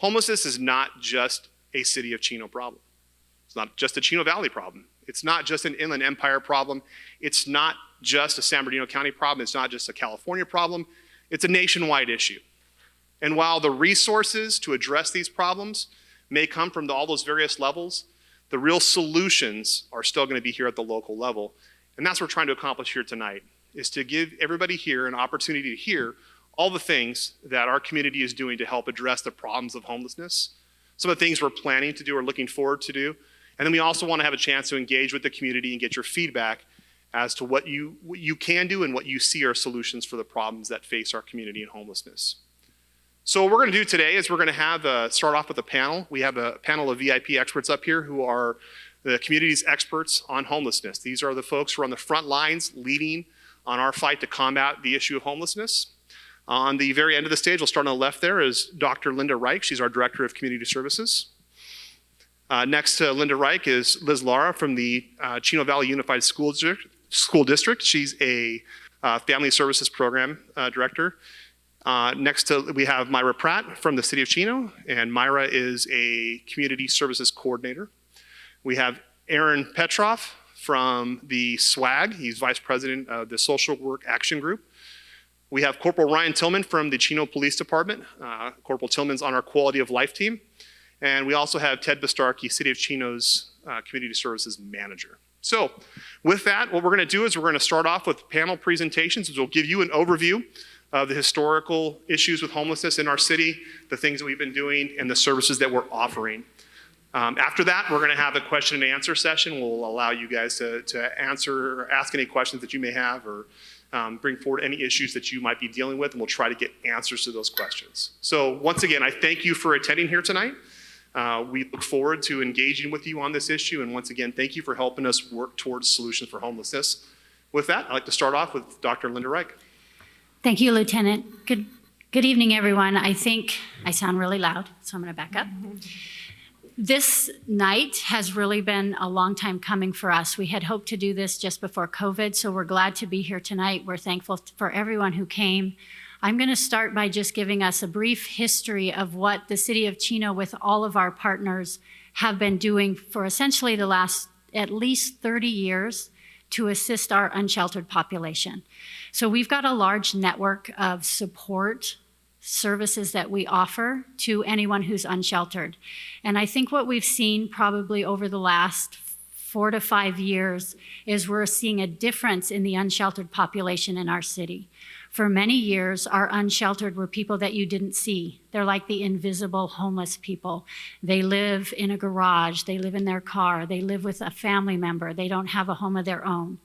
Homelessness is not just a city of Chino problem. It's not just a Chino Valley problem. It's not just an Inland Empire problem. It's not just a San Bernardino County problem. It's not just a California problem. It's a nationwide issue. And while the resources to address these problems may come from all those various levels, the real solutions are still going to be here at the local level. And that's what we're trying to accomplish here tonight, is to give everybody here an opportunity to hear all the things that our community is doing to help address the problems of homelessness, some of the things we're planning to do or looking forward to do. And then we also want to have a chance to engage with the community and get your feedback as to what you can do and what you see are solutions for the problems that face our community in homelessness. So what we're going to do today is we're going to have start off with a panel. We have a panel of VIP experts up here who are the community's experts on homelessness. These are the folks who are on the front lines leading on our fight to combat the issue of homelessness. On the very end of the stage, we'll start on the left there, is Dr. Linda Reich. She's our Director of Community Services. Next to Linda Reich is Liz Lara from the Chino Valley Unified School District. She's a Family Services Program Director. Next we have Myra Pratt from the City of Chino, and Myra is a Community Services Coordinator. We have Aaron Petroff from the SWAG. He's Vice President of the Social Work Action Group. We have Corporal Ryan Tillman from the Chino Police Department. Corporal Tillman's on our Quality of Life team. And we also have Ted Bastarkey, City of Chino's Community Services Manager. So with that, what we're going to do is we're going to start off with panel presentations, which will give you an overview of the historical issues with homelessness in our city, the things that we've been doing, and the services that we're offering. After that, we're going to have a question and answer session. We'll allow you guys to answer or ask any questions that you may have, or bring forward any issues that you might be dealing with, and we'll try to get answers to those questions. So once again, I thank you for attending here tonight. We look forward to engaging with you on this issue, and once again, thank you for helping us work towards solutions for homelessness. With that, I'd like to start off with Dr. Linda Reich. Thank you, Lieutenant. Good evening, everyone. I think I sound really loud, so I'm going to back up. This night has really been a long time coming for us. We had hoped to do this just before COVID, so we're glad to be here tonight. We're thankful for everyone who came. I'm going to start by just giving us a brief history of what the City of Chino, with all of our partners, have been doing for essentially the last at least 30 years to assist our unsheltered population. So we've got a large network of support services that we offer to anyone who's unsheltered. And I think what we've seen probably over the last 4 to 5 years is we're seeing a difference in the unsheltered population in our city. For many years, our unsheltered were people that you didn't see. They're like the invisible homeless people. They live in a garage, they live in their car, they live with a family member, they don't have a home of their own.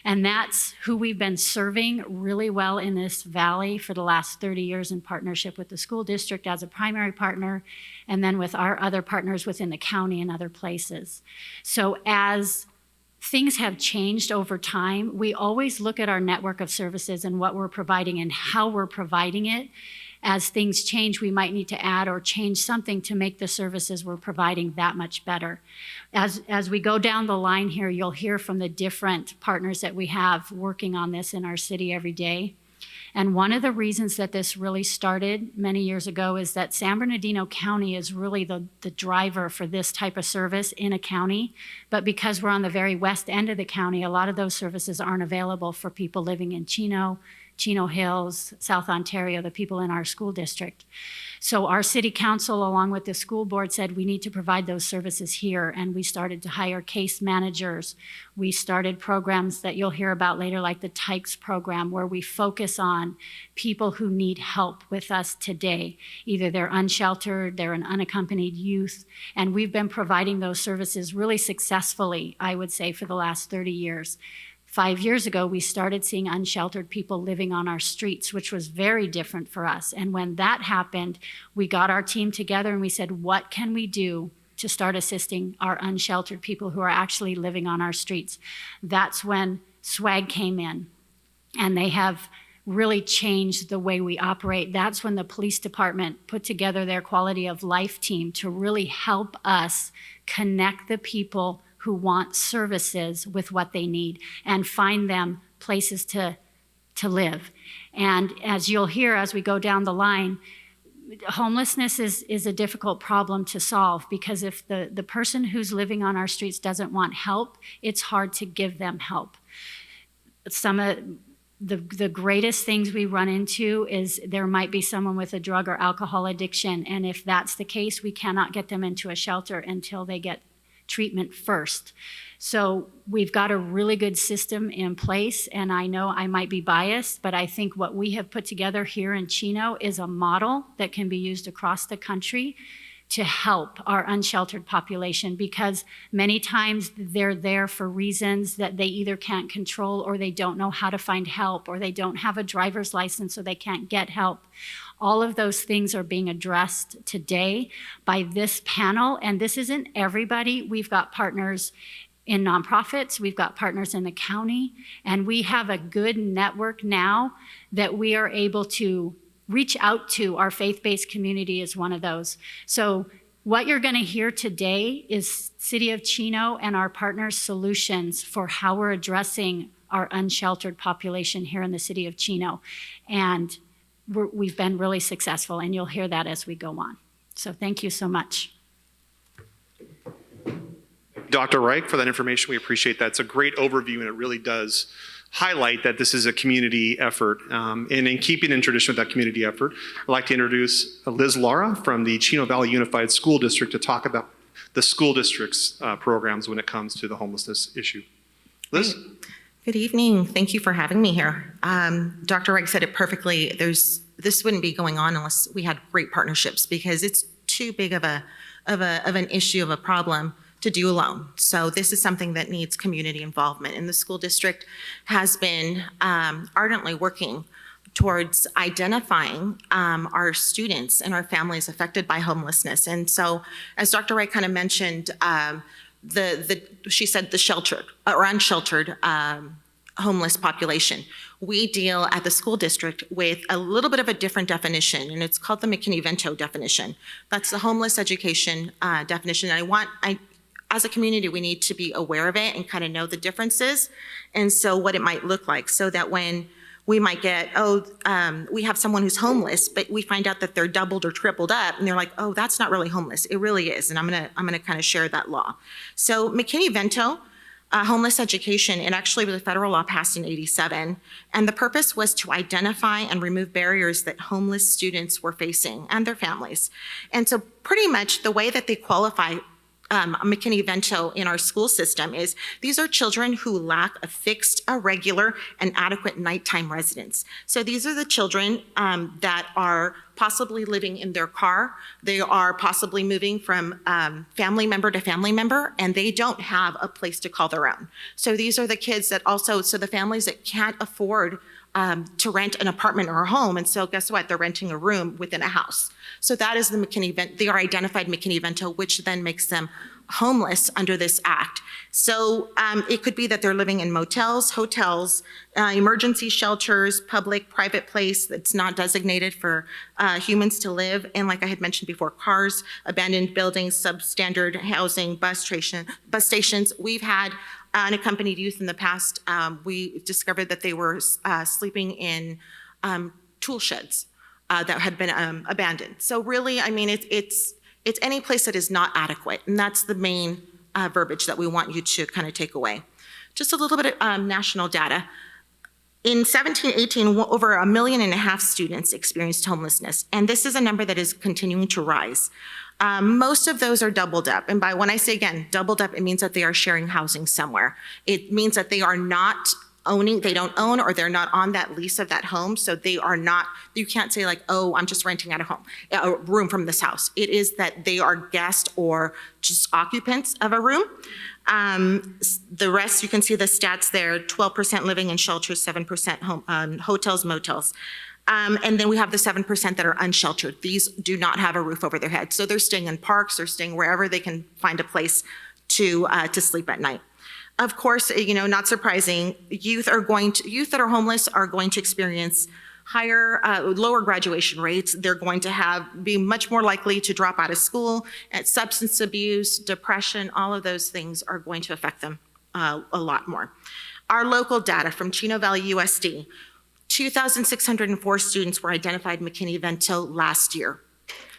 And that's who we've been serving really well in this valley for the last 30 years in partnership with the school district as a primary partner, and then with our other partners within the county and other places. So as things have changed over time, we always look at our network of services and what we're providing and how we're providing it. As things change, we might need to add or change something to make the services we're providing that much better. As we go down the line here, you'll hear from the different partners that we have working on this in our city every day. And one of the reasons that this really started many years ago is that San Bernardino County is really the driver for this type of service in a county. But because we're on the very west end of the county, a lot of those services aren't available for people living in Chino Hills, South Ontario, the people in our school district. So our city council, along with the school board, said we need to provide those services here, and we started to hire case managers. We started programs that you'll hear about later, like the TIKES program, where we focus on people who need help with us today. Either they're unsheltered, they're an unaccompanied youth, and we've been providing those services really successfully, I would say, for the last 30 years. 5 years ago, we started seeing unsheltered people living on our streets, which was very different for us. And when that happened, we got our team together and we said, what can we do to start assisting our unsheltered people who are actually living on our streets? That's when SWAG came in, and they have really changed the way we operate. That's when the police department put together their quality of life team to really help us connect the people who want services with what they need and find them places to live. And as you'll hear as we go down the line, homelessness is a difficult problem to solve, because if the person who's living on our streets doesn't want help, it's hard to give them help. Some of the greatest things we run into is there might be someone with a drug or alcohol addiction, and if that's the case, we cannot get them into a shelter until they get treatment first. So we've got a really good system in place, and I know I might be biased, but I think what we have put together here in Chino is a model that can be used across the country to help our unsheltered population, because many times they're there for reasons that they either can't control, or they don't know how to find help, or they don't have a driver's license so they can't get help. All of those things are being addressed today by this panel, and this isn't everybody. We've got partners in nonprofits, we've got partners in the county, and we have a good network now that we are able to reach out to. Our faith-based community is one of those. So what you're gonna hear today is City of Chino and our partners' solutions for how we're addressing our unsheltered population here in the City of Chino. And we've been really successful, and you'll hear that as we go on. So thank you so much. Dr. Reich, for that information. We appreciate that. It's a great overview, and it really does highlight that this is a community effort. And in keeping in tradition with that community effort, I'd like to introduce Liz Lara from the Chino Valley Unified School District to talk about the school district's programs when it comes to the homelessness issue. Liz? Good evening. Thank you for having me here. Dr. Reich said it perfectly. This wouldn't be going on unless we had great partnerships, because it's too big of an issue, of a problem to do alone. So this is something that needs community involvement, and the school district has been ardently working towards identifying our students and our families affected by homelessness. And so, as Dr. Wright kind of mentioned, she said the sheltered or unsheltered homeless population. We deal at the school district with a little bit of a different definition, and it's called the McKinney-Vento definition. That's the homeless education definition. As a community, we need to be aware of it and kind of know the differences, and so what it might look like, so that when we might get, we have someone who's homeless, but we find out that they're doubled or tripled up, and they're like, oh, that's not really homeless. It really is, and I'm gonna kind of share that law. So McKinney-Vento, homeless education, it actually was a federal law passed in '87, and the purpose was to identify and remove barriers that homeless students were facing and their families. And so pretty much the way that they qualify McKinney-Vento in our school system is these are children who lack a fixed, irregular, and adequate nighttime residence. So these are the children that are possibly living in their car. They are possibly moving from family member to family member, and they don't have a place to call their own. So these are the kids that also, so the families that can't afford to rent an apartment or a home, and so guess what? They're renting a room within a house. So that is the McKinney-Vento, they are identified McKinney-Vento, which then makes them homeless under this act. So it could be that they're living in motels, hotels, emergency shelters, public, private place that's not designated for humans to live. And like I had mentioned before, cars, abandoned buildings, substandard housing, bus stations. We've had unaccompanied youth in the past. We discovered that they were sleeping in tool sheds that had been abandoned. So really, I mean, it's any place that is not adequate, and that's the main verbiage that we want you to kind of take away. Just a little bit of national data. In 17-18, over 1.5 million students experienced homelessness, and this is a number that is continuing to rise. Most of those are doubled up, and when I say again, doubled up, it means that they are sharing housing somewhere. It means that they are not owning, they don't own, or they're not on that lease of that home, so they are not, you can't say like, oh, I'm just renting out a room from this house. It is that they are guests or just occupants of a room. The rest, you can see the stats there, 12% living in shelters, 7% hotels, motels. And then we have the 7% that are unsheltered. These do not have a roof over their head. So they're staying in parks, they're staying wherever they can find a place to sleep at night. Of course, you know, not surprising, youth that are homeless are going to experience lower graduation rates. They're going to be much more likely to drop out of school, and substance abuse, depression, all of those things are going to affect them a lot more. Our local data from Chino Valley USD, 2,604 students were identified McKinney-Vento last year.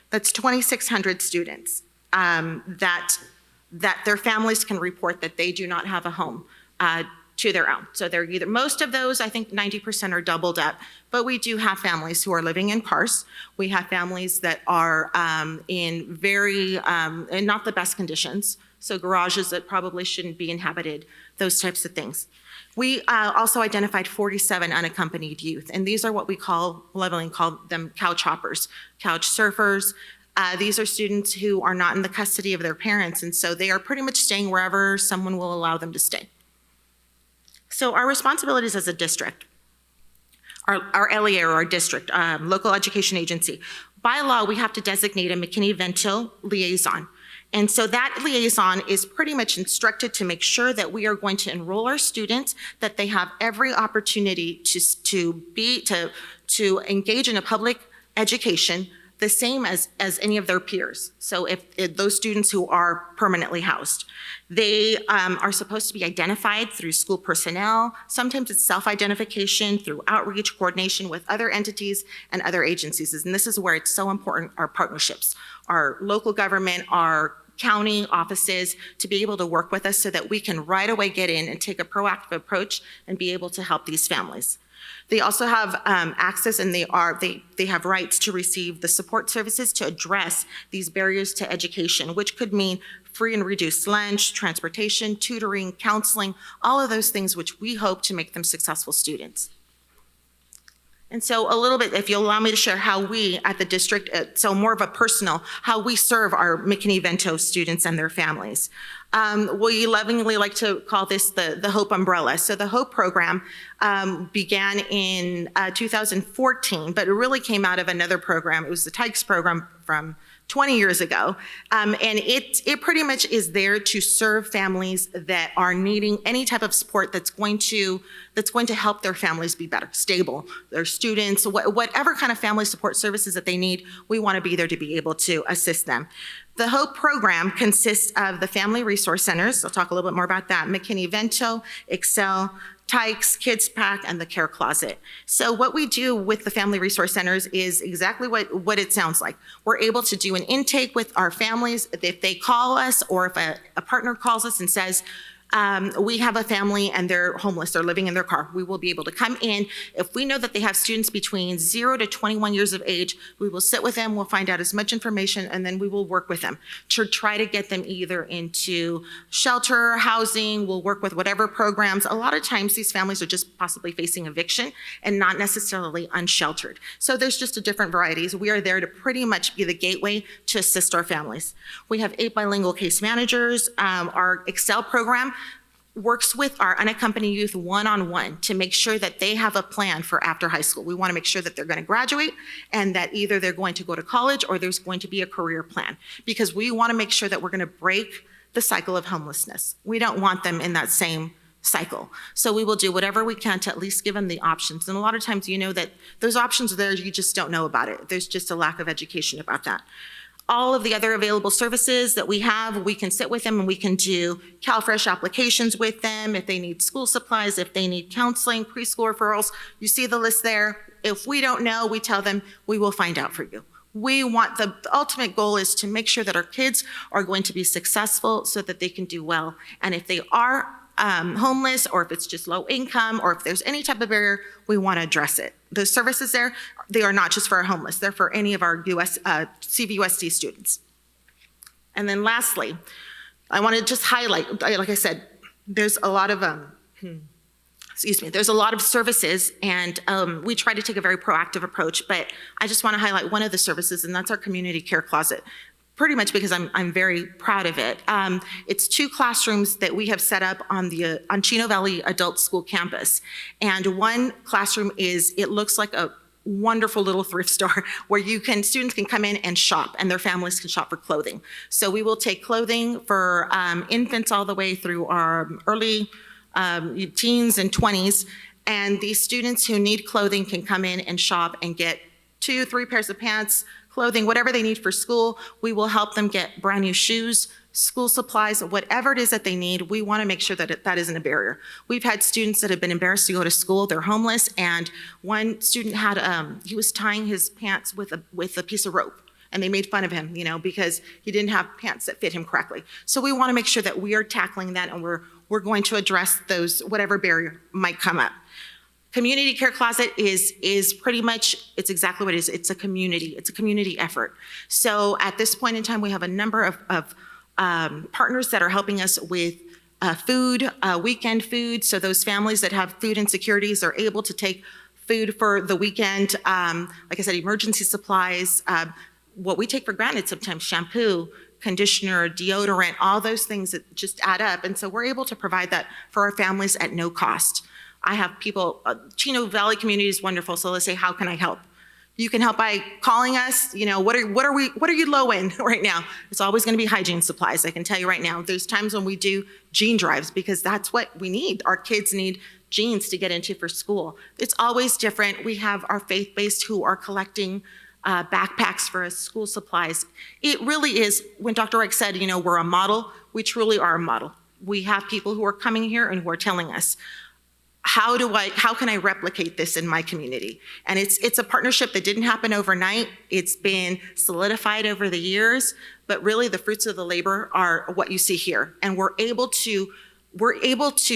That's 2,600 students that their families can report that they do not have a home to their own. So they're either, most of those, I think 90% are doubled up, but we do have families who are living in cars. We have families that are in very, in not the best conditions, so garages that probably shouldn't be inhabited, those types of things. We also identified 47 unaccompanied youth, and these are what we lovingly call them couch hoppers, couch surfers. These are students who are not in the custody of their parents, and so they are pretty much staying wherever someone will allow them to stay. So our responsibilities as a district, our LEA or our district, local education agency, by law, we have to designate a McKinney-Vento liaison. And so that liaison is pretty much instructed to make sure that we are going to enroll our students, that they have every opportunity to engage in a public education the same as any of their peers. So if those students who are permanently housed, they are supposed to be identified through school personnel. Sometimes it's self-identification through outreach, coordination with other entities and other agencies. And this is where it's so important, our partnerships, our local government, our county offices, to be able to work with us so that we can right away get in and take a proactive approach and be able to help these families. They also have access, and they have rights to receive the support services to address these barriers to education, which could mean free and reduced lunch, transportation, tutoring, counseling, all of those things which we hope to make them successful students. And so a little bit, if you'll allow me to share how we at the district, so more of a personal, how we serve our McKinney-Vento students and their families. We lovingly like to call this the HOPE umbrella. So the HOPE program began in 2014, but it really came out of another program. It was the TIKES program from 20 years ago. And it pretty much is there to serve families that are needing any type of support that's going to help their families be better, stable, their students, whatever kind of family support services that they need, we want to be there to be able to assist them. The HOPE program consists of the Family Resource Centers. I'll talk a little bit more about that. McKinney-Vento, Excel, TIKES, Kids Pack, and the Care Closet. So what we do with the Family Resource Centers is exactly what it sounds like. We're able to do an intake with our families. If they call us, or if a partner calls us and says, we have a family and they're homeless, they're living in their car, we will be able to come in. If we know that they have students between 0 to 21 years of age, we will sit with them, we'll find out as much information, and then we will work with them to try to get them either into shelter, housing, we'll work with whatever programs. A lot of times these families are just possibly facing eviction and not necessarily unsheltered. So there's just a different varieties. We are there to pretty much be the gateway to assist our families. We have 8 bilingual case managers. Our Excel program works with our unaccompanied youth one-on-one to make sure that they have a plan for after high school. We want to make sure that they're going to graduate and that either they're going to go to college or there's going to be a career plan, because we want to make sure that we're going to break the cycle of homelessness. We don't want them in that same cycle. So we will do whatever we can to at least give them the options. And a lot of times you know that those options are there, you just don't know about it. There's just a lack of education about that. All of the other available services that we have, we can sit with them and we can do CalFresh applications with them if they need school supplies, if they need counseling, preschool referrals. You see the list there. If we don't know, we tell them, we will find out for you. We want, the ultimate goal is to make sure that our kids are going to be successful so that they can do well. And if they are homeless, or if it's just low income, or if there's any type of barrier, we want to address it. The services there, they are not just for our homeless, they're for any of our CVUSD students. And then lastly, I want to just highlight, like I said, there's a lot of, there's a lot of services, and we try to take a very proactive approach, but I just want to highlight one of the services, and that's our community care closet. Pretty much because I'm very proud of it. It's 2 classrooms that we have set up on Chino Valley Adult School campus. And one classroom it looks like a wonderful little thrift store where students can come in and shop, and their families can shop for clothing. So we will take clothing for infants all the way through our early teens and 20s. And these students who need clothing can come in and shop and get 2, 3 pairs of pants, clothing, whatever they need for school. We will help them get brand new shoes, school supplies, whatever it is that they need. We want to make sure that that isn't a barrier. We've had students that have been embarrassed to go to school, they're homeless, and one student had, he was tying his pants with a piece of rope. And they made fun of him, because he didn't have pants that fit him correctly. So we want to make sure that we are tackling that, and we're going to address those, whatever barrier might come up. Community Care Closet is pretty much, it's exactly what it is. It's a community effort. So at this point in time, we have a number of partners that are helping us with food, weekend food. So those families that have food insecurities are able to take food for the weekend. Like I said, emergency supplies, what we take for granted sometimes, shampoo, conditioner, deodorant, all those things that just add up. And so we're able to provide that for our families at no cost. I have people, Chino Valley community is wonderful. So let's say, how can I help? You can help by calling us. What are you low in right now? It's always going to be hygiene supplies. I can tell you right now. There's times when we do jean drives because that's what we need. Our kids need jeans to get into for school. It's always different. We have our faith-based who are collecting backpacks for us, school supplies. It really is, when Dr. Reich said, we're a model, we truly are a model. We have people who are coming here and who are telling us, how can I replicate this in my community? And it's a partnership that didn't happen overnight. It's been solidified over the years, but really the fruits of the labor are what you see here. And we're able to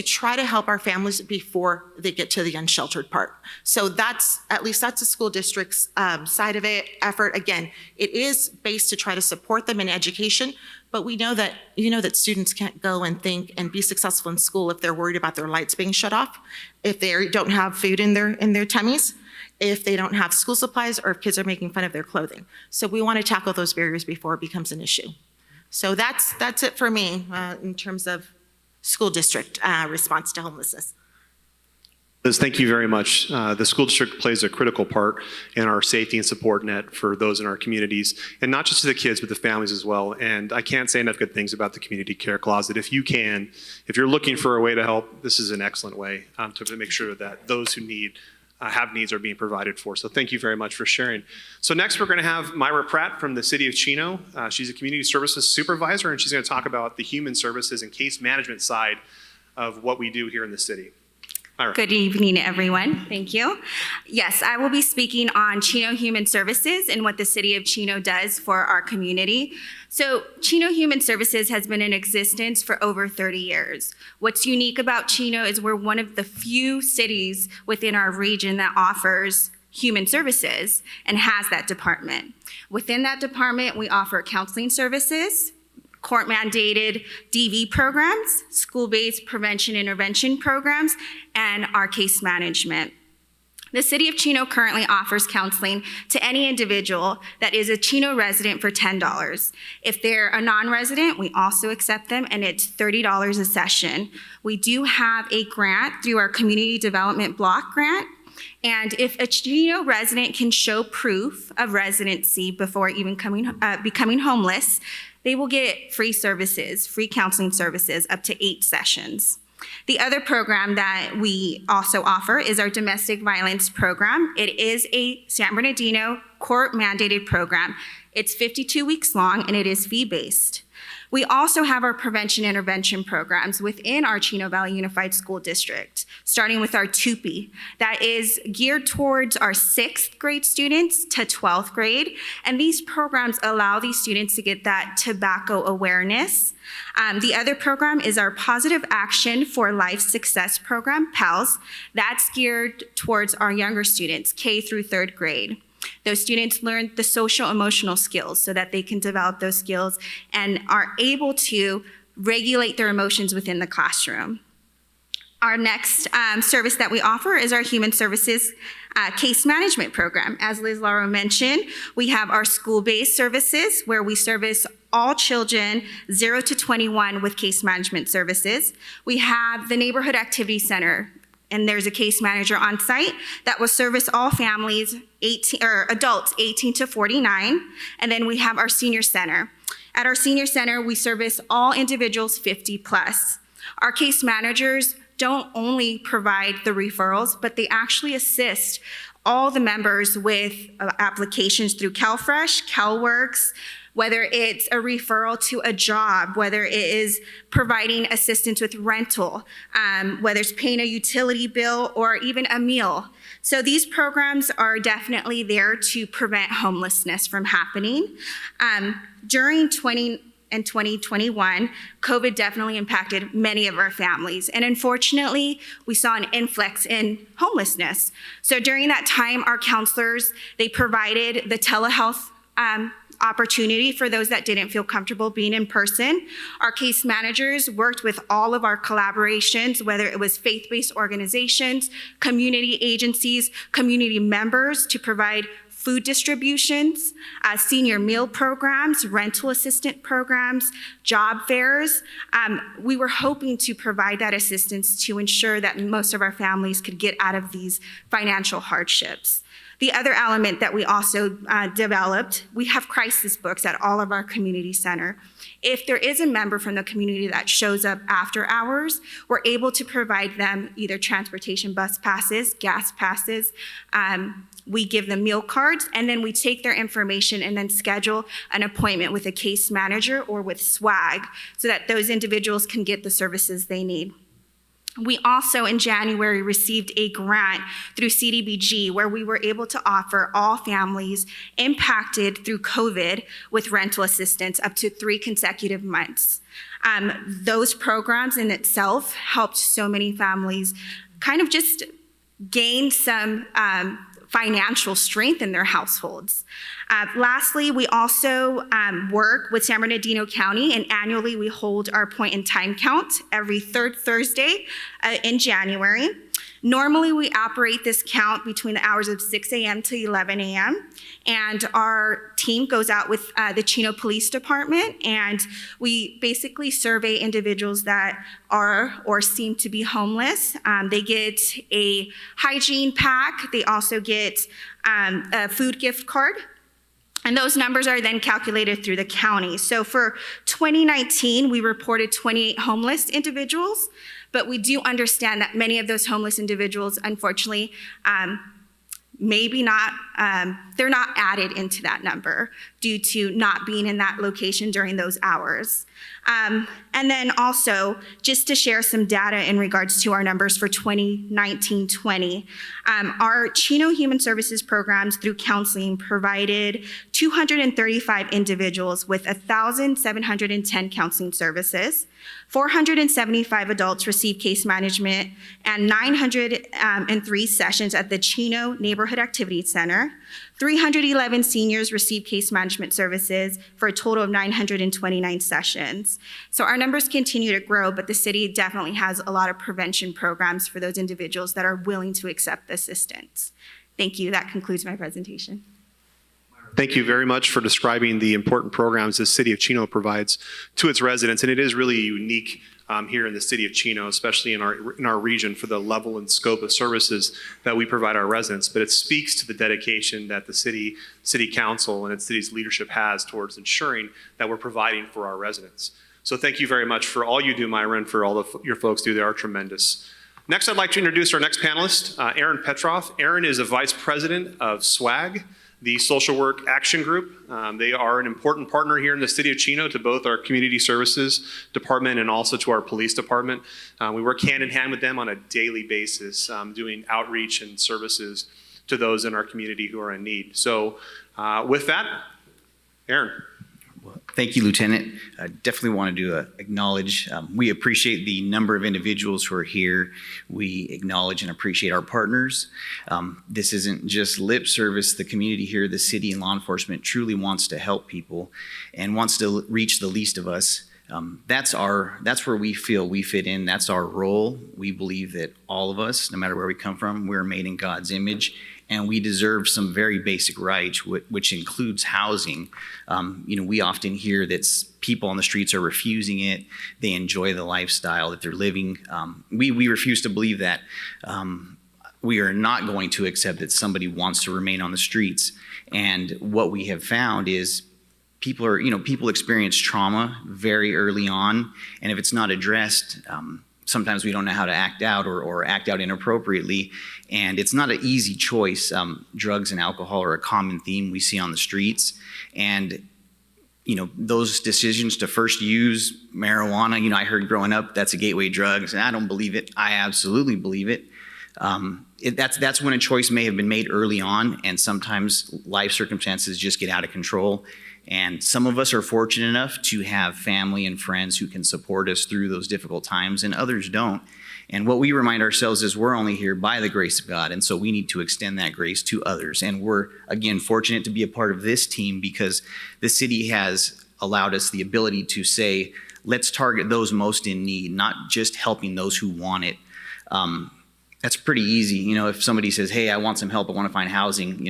try to help our families before they get to the unsheltered part. So that's the school district's side of it, effort. Again, it is based to try to support them in education, but we know that, that students can't go and think and be successful in school if they're worried about their lights being shut off, if they don't have food in their tummies, if they don't have school supplies, or if kids are making fun of their clothing. So we want to tackle those barriers before it becomes an issue. So that's it for me in terms of school district response to homelessness. Liz, thank you very much. The school district plays a critical part in our safety and support net for those in our communities, and not just to the kids, but the families as well. And I can't say enough good things about the Community Care Closet. If you're looking for a way to help, this is an excellent way to make sure that those who have needs are being provided for. So thank you very much for sharing. So next we're going to have Myra Pratt from the City of Chino. She's a community services supervisor, and she's going to talk about the human services and case management side of what we do here in the city. Myra. Good evening, everyone. Thank you. Yes, I will be speaking on Chino Human Services and what the City of Chino does for our community. So Chino Human Services has been in existence for over 30 years. What's unique about Chino is we're one of the few cities within our region that offers human services and has that department. Within that department, we offer counseling services, court-mandated DV programs, school-based prevention intervention programs, and our case management. The City of Chino currently offers counseling to any individual that is a Chino resident for $10. If they're a non-resident, we also accept them, and it's $30 a session. We do have a grant through our Community Development Block Grant, and if a Chino resident can show proof of residency before even becoming homeless, they will get free services, free counseling services, up to 8 sessions. The other program that we also offer is our domestic violence program. It is a San Bernardino court-mandated program. It's 52 weeks long, and it is fee-based. We also have our prevention intervention programs within our Chino Valley Unified School District, starting with our TUPE. That is geared towards our 6th grade students to 12th grade. And these programs allow these students to get that tobacco awareness. The other program is our Positive Action for Life Success program, PALS. That's geared towards our younger students, K through 3rd grade. Those students learn the social emotional skills so that they can develop those skills and are able to regulate their emotions within the classroom. Our next service that we offer is our Human Services Case Management Program. As Liz Lauro mentioned, we have our school-based services where we service all children 0 to 21 with case management services. We have the Neighborhood Activity Center, and there's a case manager on site that will service all families, adults 18 to 49. And then we have our senior center. At our senior center, we service all individuals 50 plus. Our case managers don't only provide the referrals, but they actually assist all the members with applications through CalFresh, CalWorks, whether it's a referral to a job, whether it is providing assistance with rental, whether it's paying a utility bill or even a meal. So these programs are definitely there to prevent homelessness from happening. During 2021, COVID definitely impacted many of our families. And unfortunately, we saw an influx in homelessness. So during that time, our counselors, they provided the telehealth opportunity for those that didn't feel comfortable being in person. Our case managers worked with all of our collaborations, whether it was faith-based organizations, community agencies, community members, to provide food distributions, senior meal programs, rental assistant programs, job fairs. We were hoping to provide that assistance to ensure that most of our families could get out of these financial hardships. The other element that we also developed, we have crisis books at all of our community center. If there is a member from the community that shows up after hours, we're able to provide them either transportation bus passes, gas passes, we give them meal cards, and then we take their information and then schedule an appointment with a case manager or with SWAG so that those individuals can get the services they need. We also, in January, received a grant through CDBG where we were able to offer all families impacted through COVID with rental assistance up to 3 consecutive months. Those programs in itself helped so many families kind of just gain some financial strength in their households. Lastly, we also work with San Bernardino County, and annually we hold our point in time count every third Thursday in January. Normally, we operate this count between the hours of 6 a.m. to 11 a.m. And our team goes out with the Chino Police Department, and we basically survey individuals that are or seem to be homeless. They get a hygiene pack. They also get a food gift card. And those numbers are then calculated through the county. So for 2019, we reported 28 homeless individuals, but we do understand that many of those homeless individuals, unfortunately, maybe not, they're not added into that number due to not being in that location during those hours. And then also, just to share some data in regards to our numbers for 2019-20, our Chino Human Services programs through counseling provided 235 individuals with 1,710 counseling services. 475 adults received case management and 903 sessions at the Chino Neighborhood Activity Center. 311 seniors received case management services for a total of 929 sessions. So our numbers continue to grow, but the city definitely has a lot of prevention programs for those individuals that are willing to accept the assistance. Thank you. That concludes my presentation. Thank you very much for describing the important programs the city of Chino provides to its residents. And it is really unique here in the city of Chino, especially in our region, for the level and scope of services that we provide our residents. But it speaks to the dedication that the city council and its city's leadership has towards ensuring that we're providing for our residents. So thank you very much for all you do, Myra, and for all your folks do. They are tremendous. Next, I'd like to introduce our next panelist, Aaron Petroff. Aaron is a vice president of SWAG, the Social Work Action Group. They are an important partner here in the city of Chino to both our community services department and also to our police department. We work hand in hand with them on a daily basis, doing outreach and services to those in our community who are in need. So with that, Aaron. Well, thank you, Lieutenant. I definitely wanted to acknowledge, we appreciate the number of individuals who are here. We acknowledge and appreciate our partners. This isn't just lip service. The community here, the city and law enforcement truly wants to help people and wants to reach the least of us. That's where we feel we fit in. That's our role. We believe that all of us, no matter where we come from, we're made in God's image, and we deserve some very basic rights, which includes housing. We often hear that people on the streets are refusing it. They enjoy the lifestyle that they're living. We refuse to believe that. We are not going to accept that somebody wants to remain on the streets. And what we have found is people experience trauma very early on, and if it's not addressed, sometimes we don't know how to act out or act out inappropriately, and it's not an easy choice. Drugs and alcohol are a common theme we see on the streets, and those decisions to first use marijuana, I heard growing up, that's a gateway drug. And I don't believe it. I absolutely believe it. That's when a choice may have been made early on, and sometimes life circumstances just get out of control. And some of us are fortunate enough to have family and friends who can support us through those difficult times, and others don't. And what we remind ourselves is we're only here by the grace of God, and so we need to extend that grace to others. And we're, again, fortunate to be a part of this team because the city has allowed us the ability to say, let's target those most in need, not just helping those who want it. That's pretty easy. If somebody says, hey, I want some help, I want to find housing,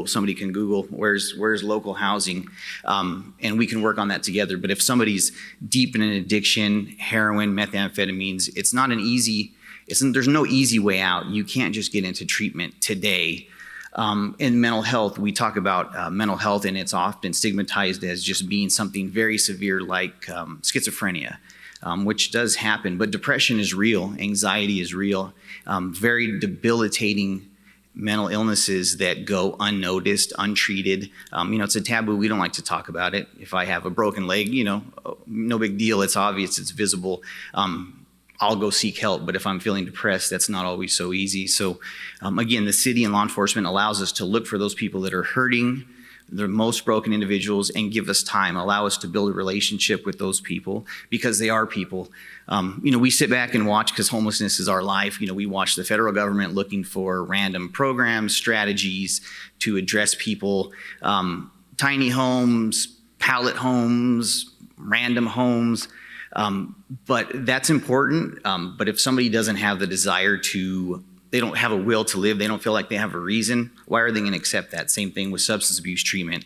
somebody can Google where's local housing, and we can work on that together. But if somebody's deep in an addiction, heroin, methamphetamines, there's no easy way out. You can't just get into treatment today. In mental health, we talk about mental health, and it's often stigmatized as just being something very severe like schizophrenia. Which does happen, but depression is real, anxiety is real, very debilitating mental illnesses that go unnoticed, untreated. It's a taboo, we don't like to talk about it. If I have a broken leg, no big deal, it's obvious, it's visible. I'll go seek help, but if I'm feeling depressed, that's not always so easy. So again, the city and law enforcement allows us to look for those people that are hurting, the most broken individuals, and give us time, allow us to build a relationship with those people because they are people. We sit back and watch because homelessness is our life. We watch the federal government looking for random programs, strategies to address people, tiny homes, pallet homes, random homes. But that's important. But if somebody doesn't have the desire they don't have a will to live, they don't feel like they have a reason, why are they going to accept that? Same thing with substance abuse treatment.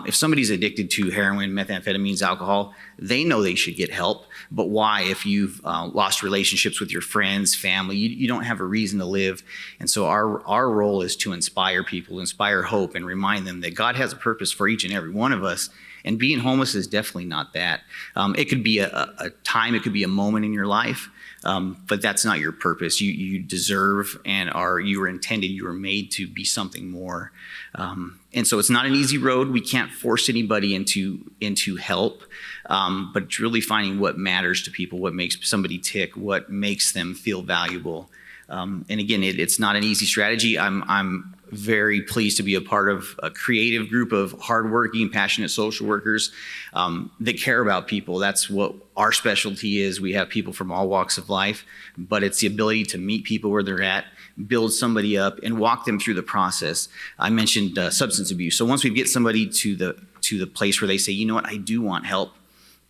If somebody's addicted to heroin, methamphetamines, alcohol, they know they should get help, but why? If you've lost relationships with your friends, family, you don't have a reason to live. And so our role is to inspire people, inspire hope, and remind them that God has a purpose for each and every one of us. And being homeless is definitely not that. It could be a time, it could be a moment in your life, but that's not your purpose. You deserve and you were intended, you were made to be something more. And so it's not an easy road. We can't force anybody into help, but it's really finding what matters to people, what makes somebody tick, what makes them feel valuable. And again, it's not an easy strategy. I'm very pleased to be a part of a creative group of hardworking, passionate social workers that care about people. That's what our specialty is. We have people from all walks of life, but it's the ability to meet people where they're at, build somebody up, and walk them through the process. I mentioned substance abuse. So once we get somebody to the place where they say, you know what, I do want help,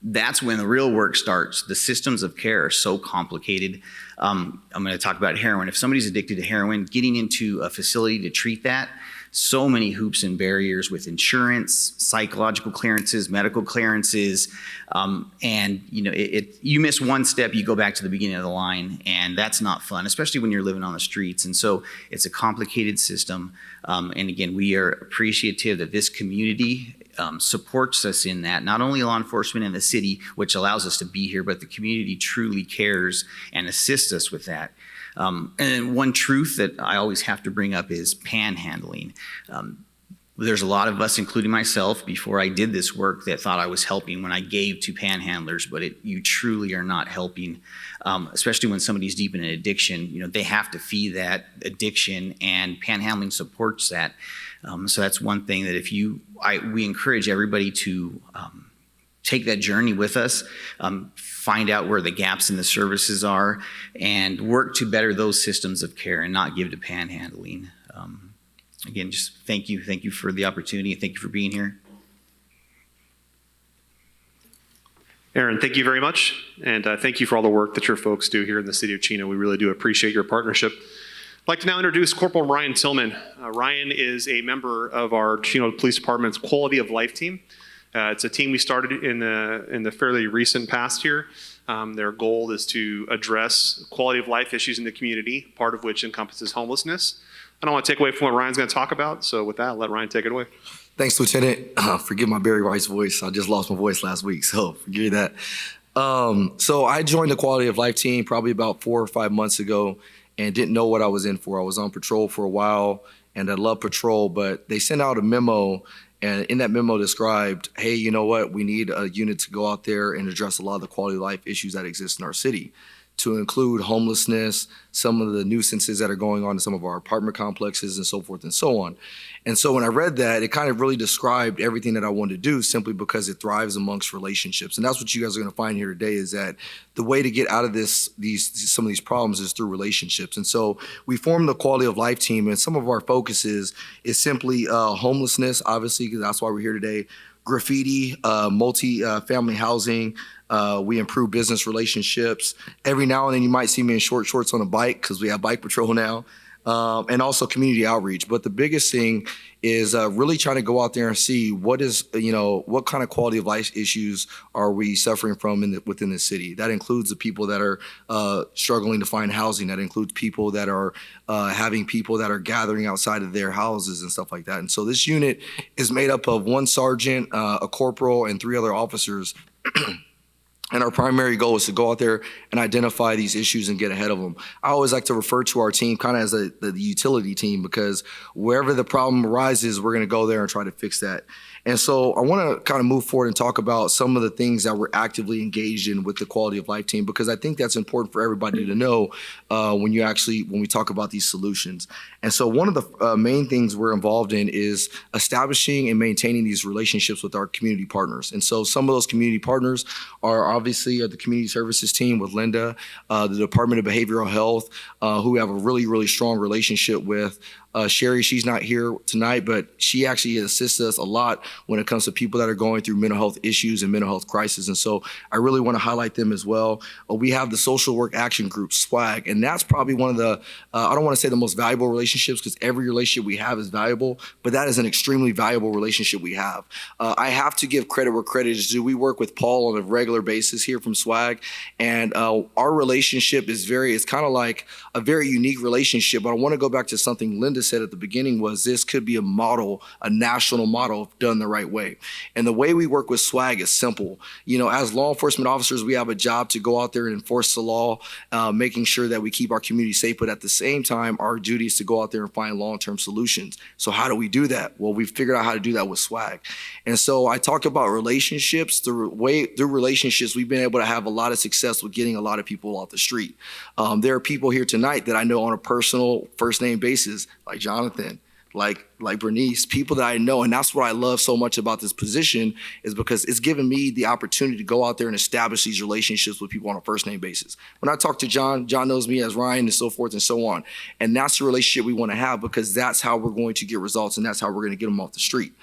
that's when the real work starts. The systems of care are so complicated. I'm going to talk about heroin. If somebody's addicted to heroin, getting into a facility to treat that, so many hoops and barriers with insurance, psychological clearances, medical clearances, and you miss one step, you go back to the beginning of the line, and that's not fun, especially when you're living on the streets. And so it's a complicated system. And again, we are appreciative that this community supports us in that. Not only law enforcement in the city, which allows us to be here, but the community truly cares and assists us with that. And one truth that I always have to bring up is panhandling. There's a lot of us, including myself, before I did this work that thought I was helping when I gave to panhandlers, but you truly are not helping, especially when somebody's deep in an addiction. They have to feed that addiction, and panhandling supports that. So that's one thing that we encourage everybody to take that journey with us, find out where the gaps in the services are, and work to better those systems of care and not give to panhandling. Again, just thank you. Thank you for the opportunity, and thank you for being here. Aaron, thank you very much, and thank you for all the work that your folks do here in the city of Chino. We really do appreciate your partnership. I'd like to now introduce Corporal Ryan Tillman. Ryan is a member of our Chino Police Department's Quality of Life team. It's a team we started in the fairly recent past here. Their goal is to address quality of life issues in the community, part of which encompasses homelessness. I don't want to take away from what Ryan's going to talk about, so with that, I'll let Ryan take it away. Thanks, Lieutenant. Forgive my Barry White's voice. I just lost my voice last week, so forgive that. So I joined the Quality of Life team probably about 4 or 5 months ago and didn't know what I was in for. I was on patrol for a while, and I love patrol, but they sent out a memo, And in that memo described, hey, you know what? We need a unit to go out there and address a lot of the quality of life issues that exist in our city, to include homelessness, some of the nuisances that are going on in some of our apartment complexes and so forth and so on. And so when I read that, it kind of really described everything that I wanted to do, simply because it thrives amongst relationships. And that's what you guys are going to find here today, is that the way to get out of some of these problems is through relationships. And so we formed the quality of life team, and some of our focuses is simply homelessness, obviously, because that's why we're here today, graffiti, multi-family housing. We improve business relationships. Every now and then you might see me in short shorts on a bike because we have bike patrol now, and also community outreach. But the biggest thing is really trying to go out there and see what kind of quality of life issues are we suffering from within the city. That includes the people that are struggling to find housing. That includes people that are having people that are gathering outside of their houses and stuff like that. And so this unit is made up of one sergeant, a corporal, and 3 other officers. And our primary goal is to go out there and identify these issues and get ahead of them. I always like to refer to our team kind of as the utility team, because wherever the problem arises, we're going to go there and try to fix that. And so I want to kind of move forward and talk about some of the things that we're actively engaged in with the quality of life team, because I think that's important for everybody to know when we talk about these solutions. And so one of the main things we're involved in is establishing and maintaining these relationships with our community partners. And so some of those community partners are obviously the community services team with Linda, the Department of Behavioral Health, who we have a really, really strong relationship with. Sherry, she's not here tonight, but she actually assists us a lot when it comes to people that are going through mental health issues and mental health crisis. And so I really want to highlight them as well. We have the Social Work Action Group, SWAG, and that's probably one of the, I don't want to say the most valuable relationships, because every relationship we have is valuable, but that is an extremely valuable relationship we have. I have to give credit where credit is due. We work with Paul on a regular basis here from SWAG, and our relationship is it's kind of like a very unique relationship. But I want to go back to something Linda said at the beginning, was this could be a model, a national model if done the right way. And the way we work with SWAG is simple. You know, as law enforcement officers, we have a job to go out there and enforce the law, making sure that we keep our community safe. But at the same time, our duty is to go out there and find long-term solutions. So how do we do that? Well, we've figured out how to do that with SWAG. And so I talk about relationships. Through relationships, we've been able to have a lot of success with getting a lot of people off the street. There are people here tonight that I know on a personal first name basis, like Jonathan, like Bernice, people that I know. And that's what I love so much about this position, is because it's given me the opportunity to go out there and establish these relationships with people on a first name basis. When I talk to John knows me as Ryan and so forth and so on. And that's the relationship we want to have, because that's how we're going to get results, and that's how we're going to get them off the street.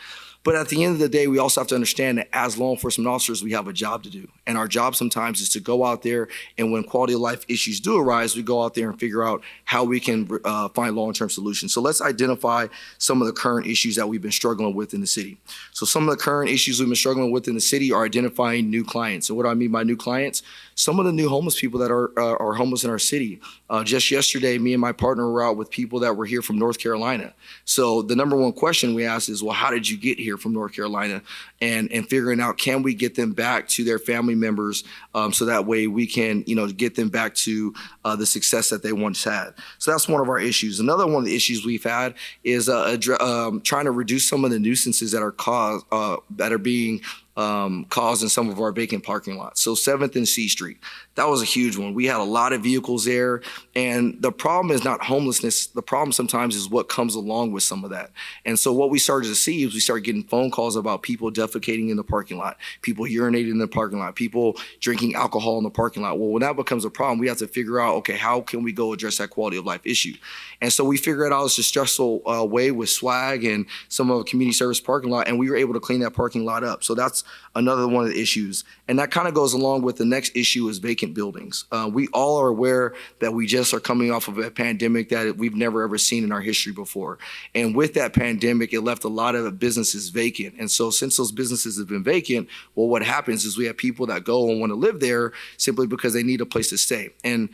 But at the end of the day, we also have to understand that as law enforcement officers, we have a job to do. And our job sometimes is to go out there, and when quality of life issues do arise, we go out there and figure out how we can find long-term solutions. So let's identify some of the current issues that we've been struggling with in the city. So some of the current issues we've been struggling with in the city are identifying new clients. And what do I mean by new clients? Some of the new homeless people that are homeless in our city. Just yesterday, me and my partner were out with people that were here from North Carolina. So the number one question we asked is, well, how did you get here from North Carolina? And figuring out, can we get them back to their family members, so that way we can, get them back to the success that they once had. So that's one of our issues. Another one of the issues we've had is trying to reduce some of the nuisances that are being caused in some of our vacant parking lots. So 7th and C Street, that was a huge one. We had a lot of vehicles there, and the problem is not homelessness. The problem sometimes is what comes along with some of that. And so what we started to see is we started getting phone calls about people defecating in the parking lot, people urinating in the parking lot, people drinking alcohol in the parking lot. Well, when that becomes a problem, we have to figure out, okay, how can we go address that quality of life issue? And so we figured out a stressful way with SWAG and some of the community service parking lot, and we were able to clean that parking lot up. So that's another one of the issues. And that kind of goes along with the next issue is vacant buildings. We all are aware that we just are coming off of a pandemic that we've never ever seen in our history before. And with that pandemic, it left a lot of businesses vacant. And so since those businesses have been vacant, well, what happens is we have people that go and want to live there simply because they need a place to stay. And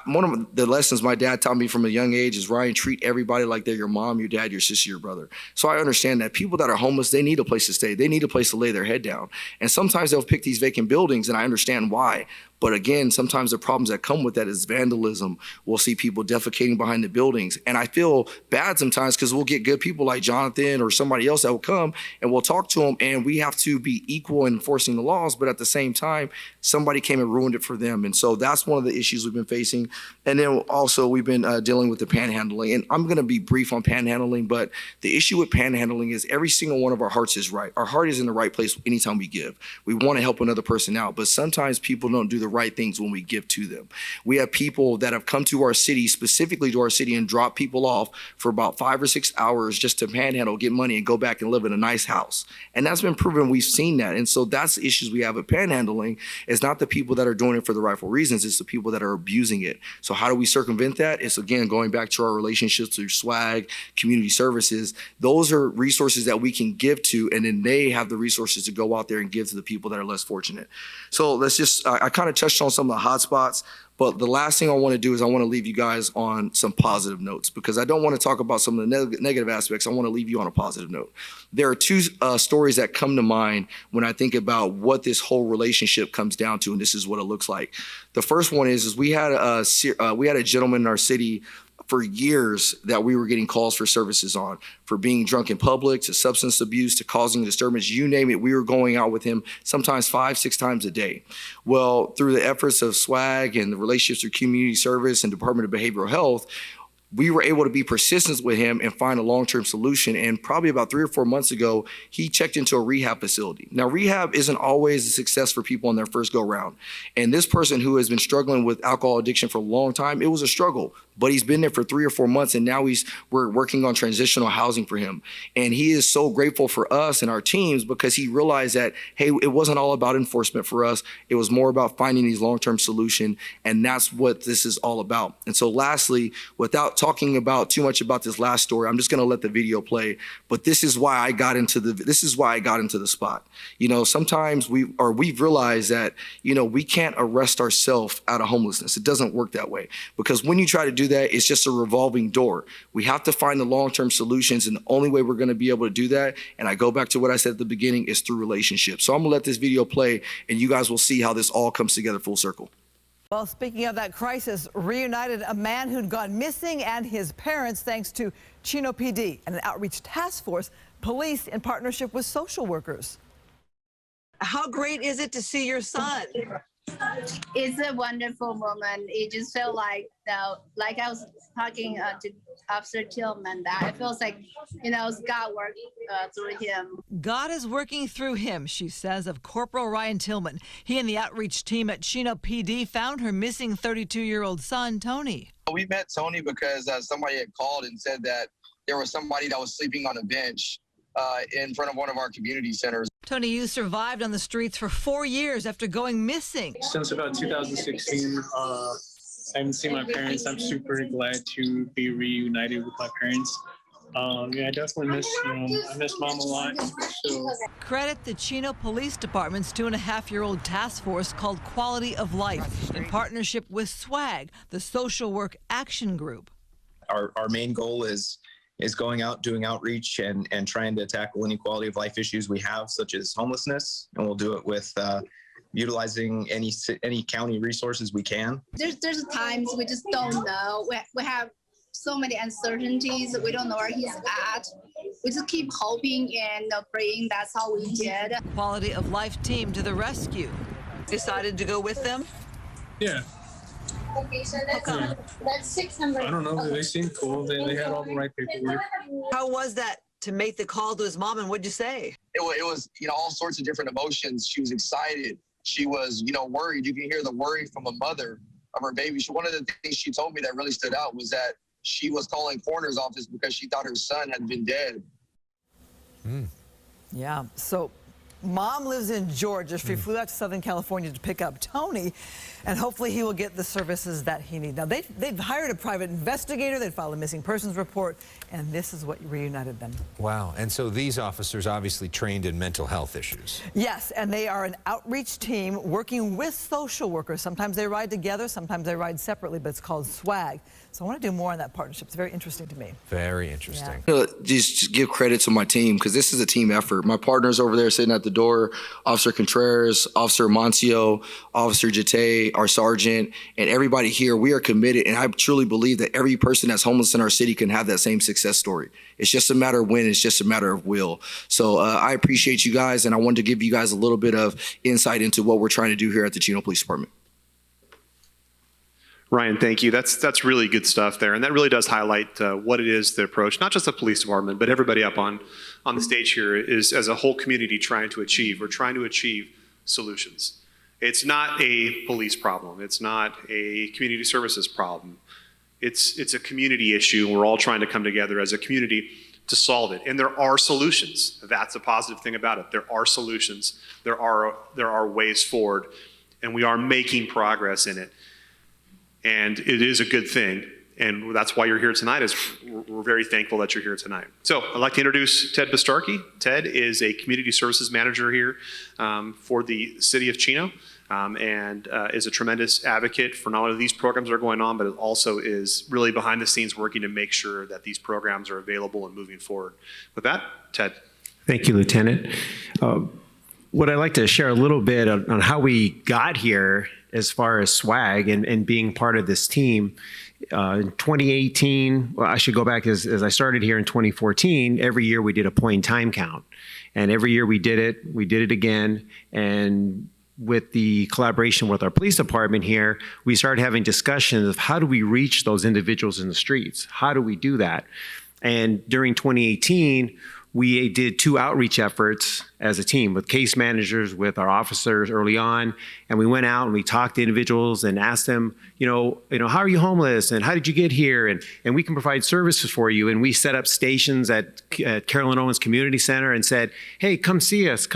one of the lessons my dad taught me from a young age is, Ryan, treat everybody like they're your mom, your dad, your sister, your brother. So I understand that people that are homeless, they need a place to stay. They need a place to lay their head down. And sometimes they'll pick these vacant buildings, and I understand why. But again, sometimes the problems that come with that is vandalism. We'll see people defecating behind the buildings. And I feel bad sometimes because we'll get good people like Jonathan or somebody else that will come and we'll talk to them, and we have to be equal in enforcing the laws. But at the same time, somebody came and ruined it for them. And so that's one of the issues we've been facing. And then also we've been dealing with the panhandling. And I'm going to be brief on panhandling, but the issue with panhandling is every single one of our hearts is right. Our heart is in the right place anytime we give. We want to help another person out, but sometimes people don't do the right things when we give to them. We have people that have come to our city, specifically to our city, and drop people off for about 5 or 6 hours just to panhandle, get money, and go back and live in a nice house. And that's been proven. We've seen that. And so that's the issues we have with panhandling. It's not the people that are doing it for the rightful reasons. It's the people that are abusing it. So how do we circumvent that? It's, again, going back to our relationships through SWAG, community services. Those are resources that we can give to, and then they have the resources to go out there and give to the people that are less fortunate. So let's just, I kind of touched on some of the hot spots, but the last thing I want to do is I want to leave you guys on some positive notes, because I don't want to talk about some of the negative aspects. I want to leave you on a positive note. There are two stories that come to mind when I think about what this whole relationship comes down to, and this is what it looks like. The first one is we had a gentleman in our city for years that we were getting calls for services on, for being drunk in public, to substance abuse, to causing disturbance, you name it. We were going out with him sometimes 5-6 times a day. Well, through the efforts of SWAG and the relationships with community service and Department of Behavioral Health, we were able to be persistent with him and find a long-term solution. And probably about 3 or 4 months ago, he checked into a rehab facility. Now, rehab isn't always a success for people on their first go-round. And this person who has been struggling with alcohol addiction for a long time, it was a struggle. But he's been there for 3 or 4 months, and now we're working on transitional housing for him. And he is so grateful for us and our teams, because he realized that, hey, it wasn't all about enforcement for us. It was more about finding these long-term solutions, and that's what this is all about. And so lastly, without talking about too much about this last story, I'm just going to let the video play. But this is why I got into the spot. You know, sometimes we've realized that, you know, we can't arrest ourselves out of homelessness. It doesn't work that way, because when you try to do that, it's just a revolving door. We have to find the long-term solutions, and the only way we're going to be able to do that, and I go back to what I said at the beginning, is through relationships. So I'm going to let this video play, and you guys will see how this all comes together full circle. Well, speaking of that crisis, reunited a man who'd gone missing and his parents thanks to Chino PD and an outreach task force, police in partnership with social workers. How great is it to see your son? It's a wonderful moment. It just felt like I was talking to Officer Tillman, that it feels like, you know, God worked through him. God is working through him, she says of Corporal Ryan Tillman. He and the outreach team at Chino PD found her missing 32-year-old son, Tony. We met Tony because somebody had called and said that there was somebody that was sleeping on a bench in front of one of our community centers. Tony, you survived on the streets for 4 years after going missing. Since about 2016, I haven't seen my parents. I'm super glad to be reunited with my parents. Yeah, I definitely miss Mom a lot. So. Credit the Chino Police Department's 2.5-year-old task force called Quality of Life in partnership with SWAG, the Social Work Action Group. Our main goal is going out, doing outreach, and trying to tackle any quality of life issues we have, such as homelessness, and we'll do it with utilizing any county resources we can. There's times we just don't know. We have so many uncertainties. We don't know where he's at. We just keep hoping and praying. That's how we did. Quality of Life team to the rescue. Decided to go with them? Yeah. How come? That's 600. I don't know. They seemed cool. They had all the right paperwork. How was that to make the call to his mom, and what'd you say? It was, you know, all sorts of different emotions. She was excited. She was, you know, worried. You can hear the worry from a mother of her baby. One of the things she told me that really stood out was that she was calling coroner's office because she thought her son had been dead. Yeah, so Mom lives in Georgia. She flew out to Southern California to pick up Tony, and hopefully he will get the services that he needs. Now, they've hired a private investigator. They filed a missing persons report, and this is what reunited them. Wow. And so these officers obviously trained in mental health issues. Yes, and they are an outreach team working with social workers. Sometimes they ride together, sometimes they ride separately, but it's called SWAG. So I want to do more on that partnership. It's very interesting to me. Very interesting. Just give credit to my team because this is a team effort. My partners over there sitting at the door, Officer Contreras, Officer Moncio, Officer Jate, our sergeant, and everybody here, we are committed. And I truly believe that every person that's homeless in our city can have that same success story. It's just a matter of when, it's just a matter of will. So I appreciate you guys, and I wanted to give you guys a little bit of insight into what we're trying to do here at the Chino Police Department. Ryan, thank you. That's really good stuff there, and that really does highlight what it is, the approach, not just the police department, but everybody up on the stage here is as a whole community trying to achieve. We're trying to achieve solutions. It's not a police problem. It's not a community services problem. It's a community issue, and we're all trying to come together as a community to solve it. And there are solutions. That's a positive thing about it. There are solutions. There are ways forward, and we are making progress in it. And it is a good thing, and that's why you're here tonight. Is we're very thankful that you're here tonight. So I'd like to introduce Ted Bastarkey. Ted is a community services manager here for the city of Chino, and is a tremendous advocate for not only these programs that are going on, but it also is really behind the scenes working to make sure that these programs are available and moving forward. With that, Ted. Thank you, Lieutenant. What I'd like to share a little bit on how we got here as far as SWAG and being part of this team. In 2018, well, I should go back as I started here in 2014, every year we did a point in time count. And every year we did it again. And with the collaboration with our police department here, we started having discussions of how do we reach those individuals in the streets? How do we do that? And during 2018, we did 2 outreach efforts as a team with case managers, with our officers early on. And we went out and we talked to individuals and asked them, how are you homeless? And how did you get here? And we can provide services for you. And we set up stations at Carolyn Owens Community Center and said, hey, come see us.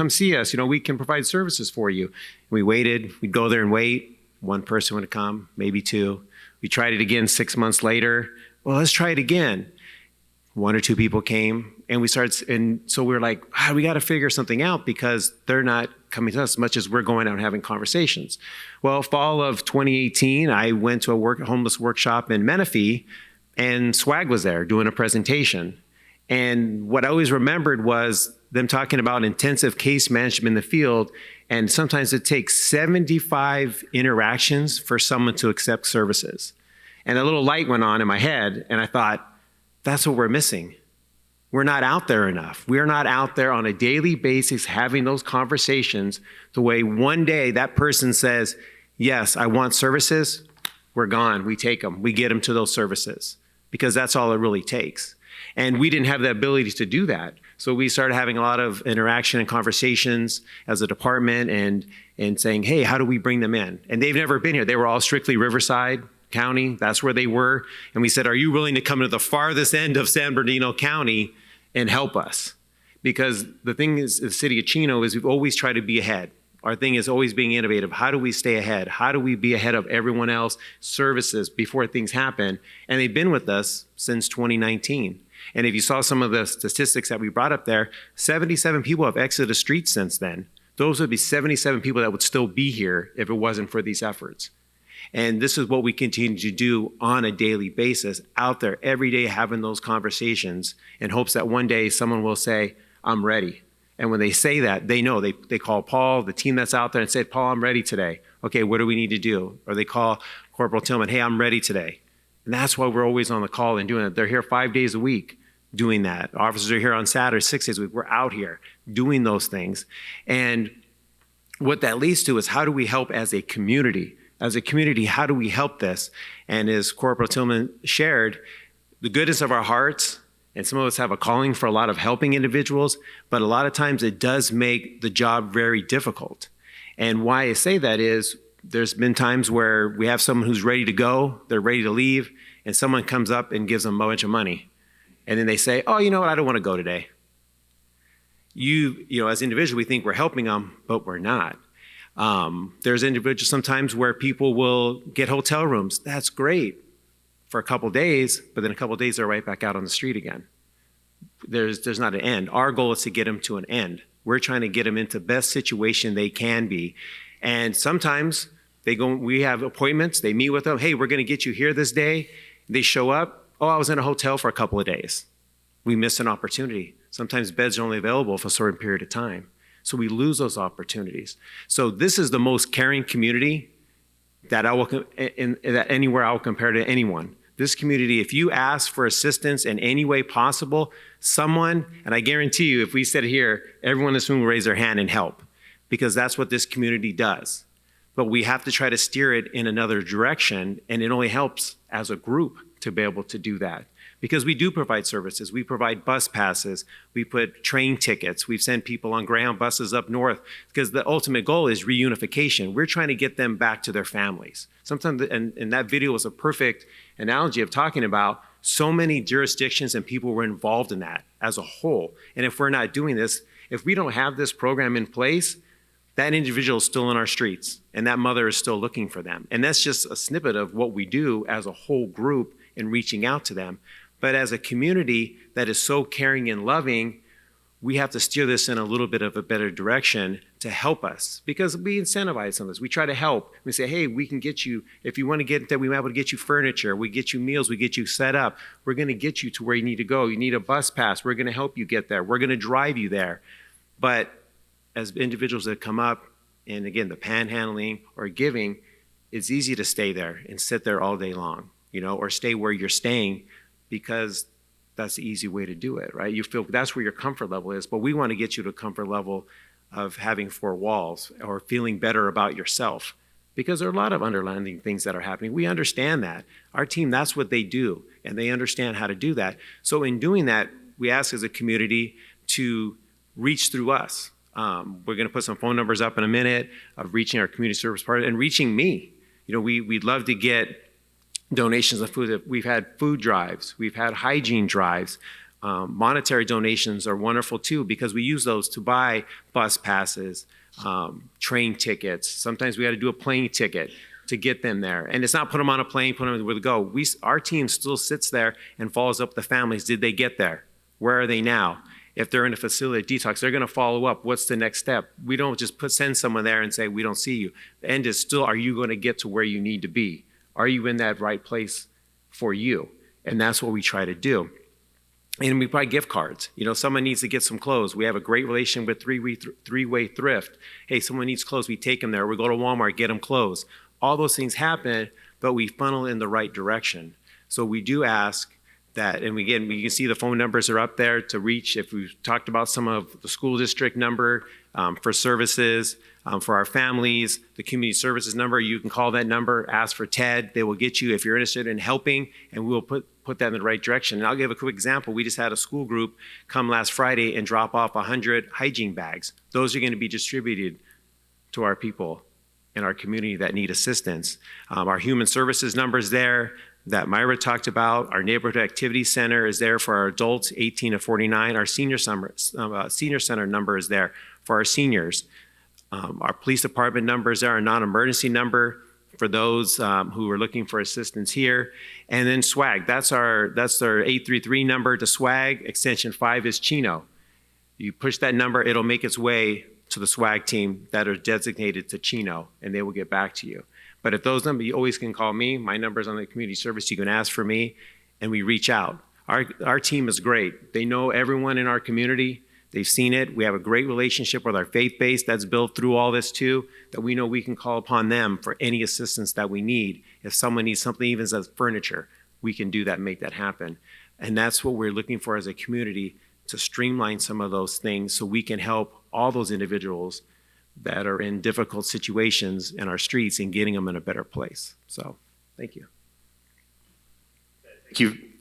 We can provide services for you. And we waited, we'd go there and wait. 1 person would come, maybe 2. We tried it again 6 months later. Well, let's try it again. 1 or 2 people came, and we started, and so we were like, we got to figure something out because they're not coming to us as much as we're going out and having conversations. Well, fall of 2018, I went to a homeless workshop in Menifee, and SWAG was there doing a presentation. And what I always remembered was them talking about intensive case management in the field, and sometimes it takes 75 interactions for someone to accept services. And a little light went on in my head, and I thought, that's what we're missing. We're not out there enough. We're not out there on a daily basis having those conversations the way one day that person says, yes, I want services. We're gone. We take them. We get them to those services because that's all it really takes. And we didn't have the ability to do that. So we started having a lot of interaction and conversations as a department and saying, hey, how do we bring them in? And they've never been here. They were all strictly Riverside County. That's where they were. And we said, are you willing to come to the farthest end of San Bernardino County and help us? Because the thing is, the city of Chino is we've always tried to be ahead. Our thing is always being innovative. How do we stay ahead? How do we be ahead of everyone else, services before things happen? And they've been with us since 2019. And if you saw some of the statistics that we brought up there, 77 people have exited the streets since then. Those would be 77 people that would still be here if it wasn't for these efforts. And this is what we continue to do on a daily basis, out there every day having those conversations in hopes that one day someone will say, I'm ready. And when they say that, they know. They call Paul, the team that's out there, and say, Paul, I'm ready today. Okay, what do we need to do? Or they call Corporal Tillman, hey, I'm ready today. And that's why we're always on the call and doing it. They're here 5 days a week doing that. Officers are here on Saturday, 6 days a week. We're out here doing those things. And what that leads to is how do we help as a community? As a community, how do we help this? And as Corporal Tillman shared, the goodness of our hearts, and some of us have a calling for a lot of helping individuals, but a lot of times it does make the job very difficult. And why I say that is there's been times where we have someone who's ready to go, they're ready to leave, and someone comes up and gives them a bunch of money. And then they say, oh, you know what, I don't want to go today. as individuals, we think we're helping them, but we're not. There's individuals sometimes where people will get hotel rooms. That's great for a couple days, but then a couple days they're right back out on the street again. There's not an end. Our goal is to get them to an end. We're trying to get them into the best situation they can be. And sometimes we have appointments, they meet with them, hey, we're gonna get you here this day. They show up, oh, I was in a hotel for a couple of days. We missed an opportunity. Sometimes beds are only available for a certain period of time. So we lose those opportunities. So this is the most caring community that that anywhere I will compare to anyone. This community, if you ask for assistance in any way possible, someone, and I guarantee you, if we sit here, everyone in this room will raise their hand and help, because that's what this community does. But we have to try to steer it in another direction, and it only helps as a group to be able to do that. Because we do provide services. We provide bus passes. We put train tickets. We've sent people on Greyhound buses up north, because the ultimate goal is reunification. We're trying to get them back to their families. Sometimes, and that video was a perfect analogy of talking about so many jurisdictions and people were involved in that as a whole. And if we're not doing this, if we don't have this program in place, that individual is still in our streets, and that mother is still looking for them. And that's just a snippet of what we do as a whole group in reaching out to them. But as a community that is so caring and loving, we have to steer this in a little bit of a better direction to help us, because we incentivize some of this. We try to help. We say, hey, we can get you, if you want to get that, we're able to get you furniture, we get you meals, we get you set up. We're going to get you to where you need to go. You need a bus pass. We're going to help you get there. We're going to drive you there. But as individuals that come up, and again, the panhandling or giving, it's easy to stay there and sit there all day long, or stay where you're staying, because that's the easy way to do it, right? You feel that's where your comfort level is, but we want to get you to a comfort level of having four walls or feeling better about yourself, because there are a lot of underlying things that are happening. We understand that. Our team, that's what they do, and they understand how to do that. So in doing that, we ask as a community to reach through us. We're going to put some phone numbers up in a minute of reaching our community service partner and reaching me. We'd love to get donations of food. We've had food drives, we've had hygiene drives. Monetary donations are wonderful too, because we use those to buy bus passes, train tickets. Sometimes we got to do a plane ticket to get them there. And it's not put them on a plane, put them where to go. Our team still sits there and follows up with the families. Did they get there? Where are they now? If they're in a facility detox, they're going to follow up. What's the next step? We don't just send someone there and say, we don't see you. The end is still, are you going to get to where you need to be? Are you in that right place for you? And that's what we try to do. And we buy gift cards. Someone needs to get some clothes. We have a great relation with three-way thrift. Hey, someone needs clothes, we take them there. We go to Walmart, get them clothes. All those things happen, but we funnel in the right direction. So we do ask that, and again, you can see the phone numbers are up there to reach. If we've talked about some of the school district number for services, for our families, the community services number, you can call that number, ask for Ted. They will get you if you're interested in helping, and we will put that in the right direction. And I'll give a quick example. We just had a school group come last Friday and drop off 100 hygiene bags. Those are going to be distributed to our people in our community that need assistance. Our human services number is there that Myra talked about. Our neighborhood activity center is there for our adults 18 to 49. Our senior center number is there for our seniors. Our police department numbers are a non-emergency number for those who are looking for assistance here. And then SWAG, that's our 833 number to SWAG. Extension 5 is Chino. You push that number, it'll make its way to the SWAG team that are designated to Chino, and they will get back to you. But if those numbers, you always can call me. My number's on the community service. You can ask for me, and we reach out. Our team is great. They know everyone in our community. They've seen it. We have a great relationship with our faith base that's built through all this too, that we know we can call upon them for any assistance that we need. If someone needs something, even as furniture, we can do that, make that happen. And that's what we're looking for as a community, to streamline some of those things so we can help all those individuals that are in difficult situations in our streets and getting them in a better place. So, thank you.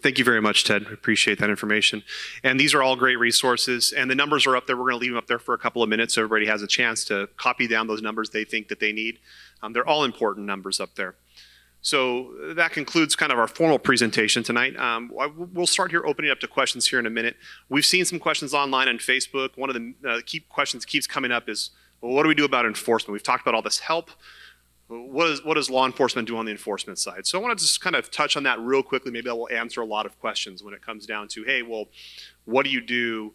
Thank you very much, Ted. Appreciate that information. And these are all great resources, and the numbers are up there. We're going to leave them up there for a couple of minutes so everybody has a chance to copy down those numbers they think that they need. They're all important numbers up there. So that concludes kind of our formal presentation tonight. We'll start here opening up to questions here in a minute. We've seen some questions online on Facebook. One of the key questions that keeps coming up is, well, what do we do about enforcement? We've talked about all this help. What does law enforcement do on the enforcement side? So I want to just kind of touch on that real quickly. Maybe that will answer a lot of questions when it comes down to, hey, well, what do you do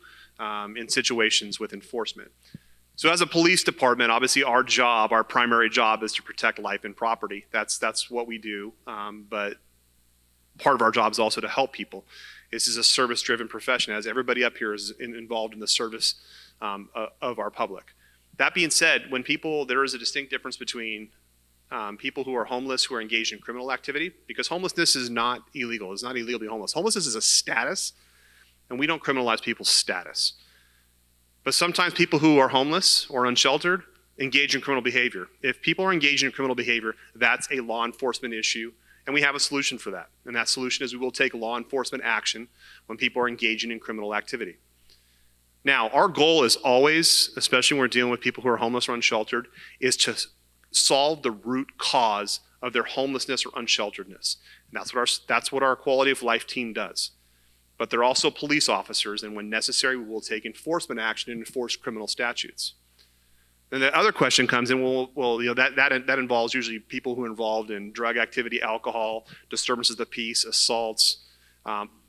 in situations with enforcement? So as a police department, obviously our primary job is to protect life and property. That's what we do. But part of our job is also to help people. This is a service-driven profession, as everybody up here is involved in the service of our public. That being said, there is a distinct difference between people who are homeless who are engaged in criminal activity, because homelessness is not illegal. It's not illegal to be homeless. Homelessness is a status, and we don't criminalize people's status. But sometimes people who are homeless or unsheltered engage in criminal behavior. If people are engaging in criminal behavior, that's a law enforcement issue, and we have a solution for that. And that solution is we will take law enforcement action when people are engaging in criminal activity. Now, our goal is always, especially when we're dealing with people who are homeless or unsheltered, is to solve the root cause of their homelessness or unshelteredness. And that's what our quality of life team does. But they're also police officers, and when necessary, we will take enforcement action and enforce criminal statutes. Then the other question comes in, that involves usually people who are involved in drug activity, alcohol, disturbances of the peace, assaults,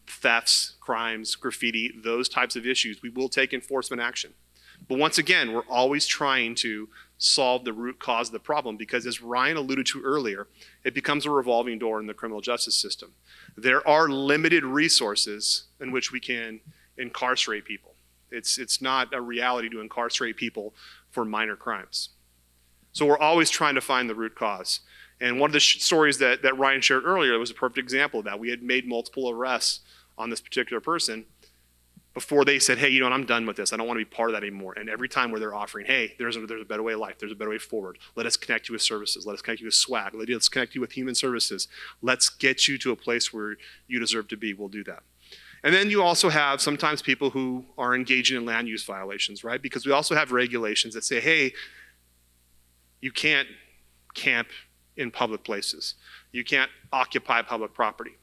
thefts, crimes, graffiti, those types of issues. We will take enforcement action. But once again, we're always trying to solve the root cause of the problem, because as Ryan alluded to earlier, it becomes a revolving door in the criminal justice system. There are limited resources in which we can incarcerate people. It's not a reality to incarcerate people for minor crimes. So we're always trying to find the root cause. And one of the stories that Ryan shared earlier was a perfect example of that. We had made multiple arrests on this particular person before they said, hey, you know what, I'm done with this. I don't want to be part of that anymore. And every time where they're offering, hey, there's a better way of life. There's a better way forward. Let us connect you with services. Let us connect you with swag. Let's connect you with human services. Let's get you to a place where you deserve to be. We'll do that. And then you also have sometimes people who are engaging in land use violations, right? Because we also have regulations that say, hey, you can't camp in public places. You can't occupy public property.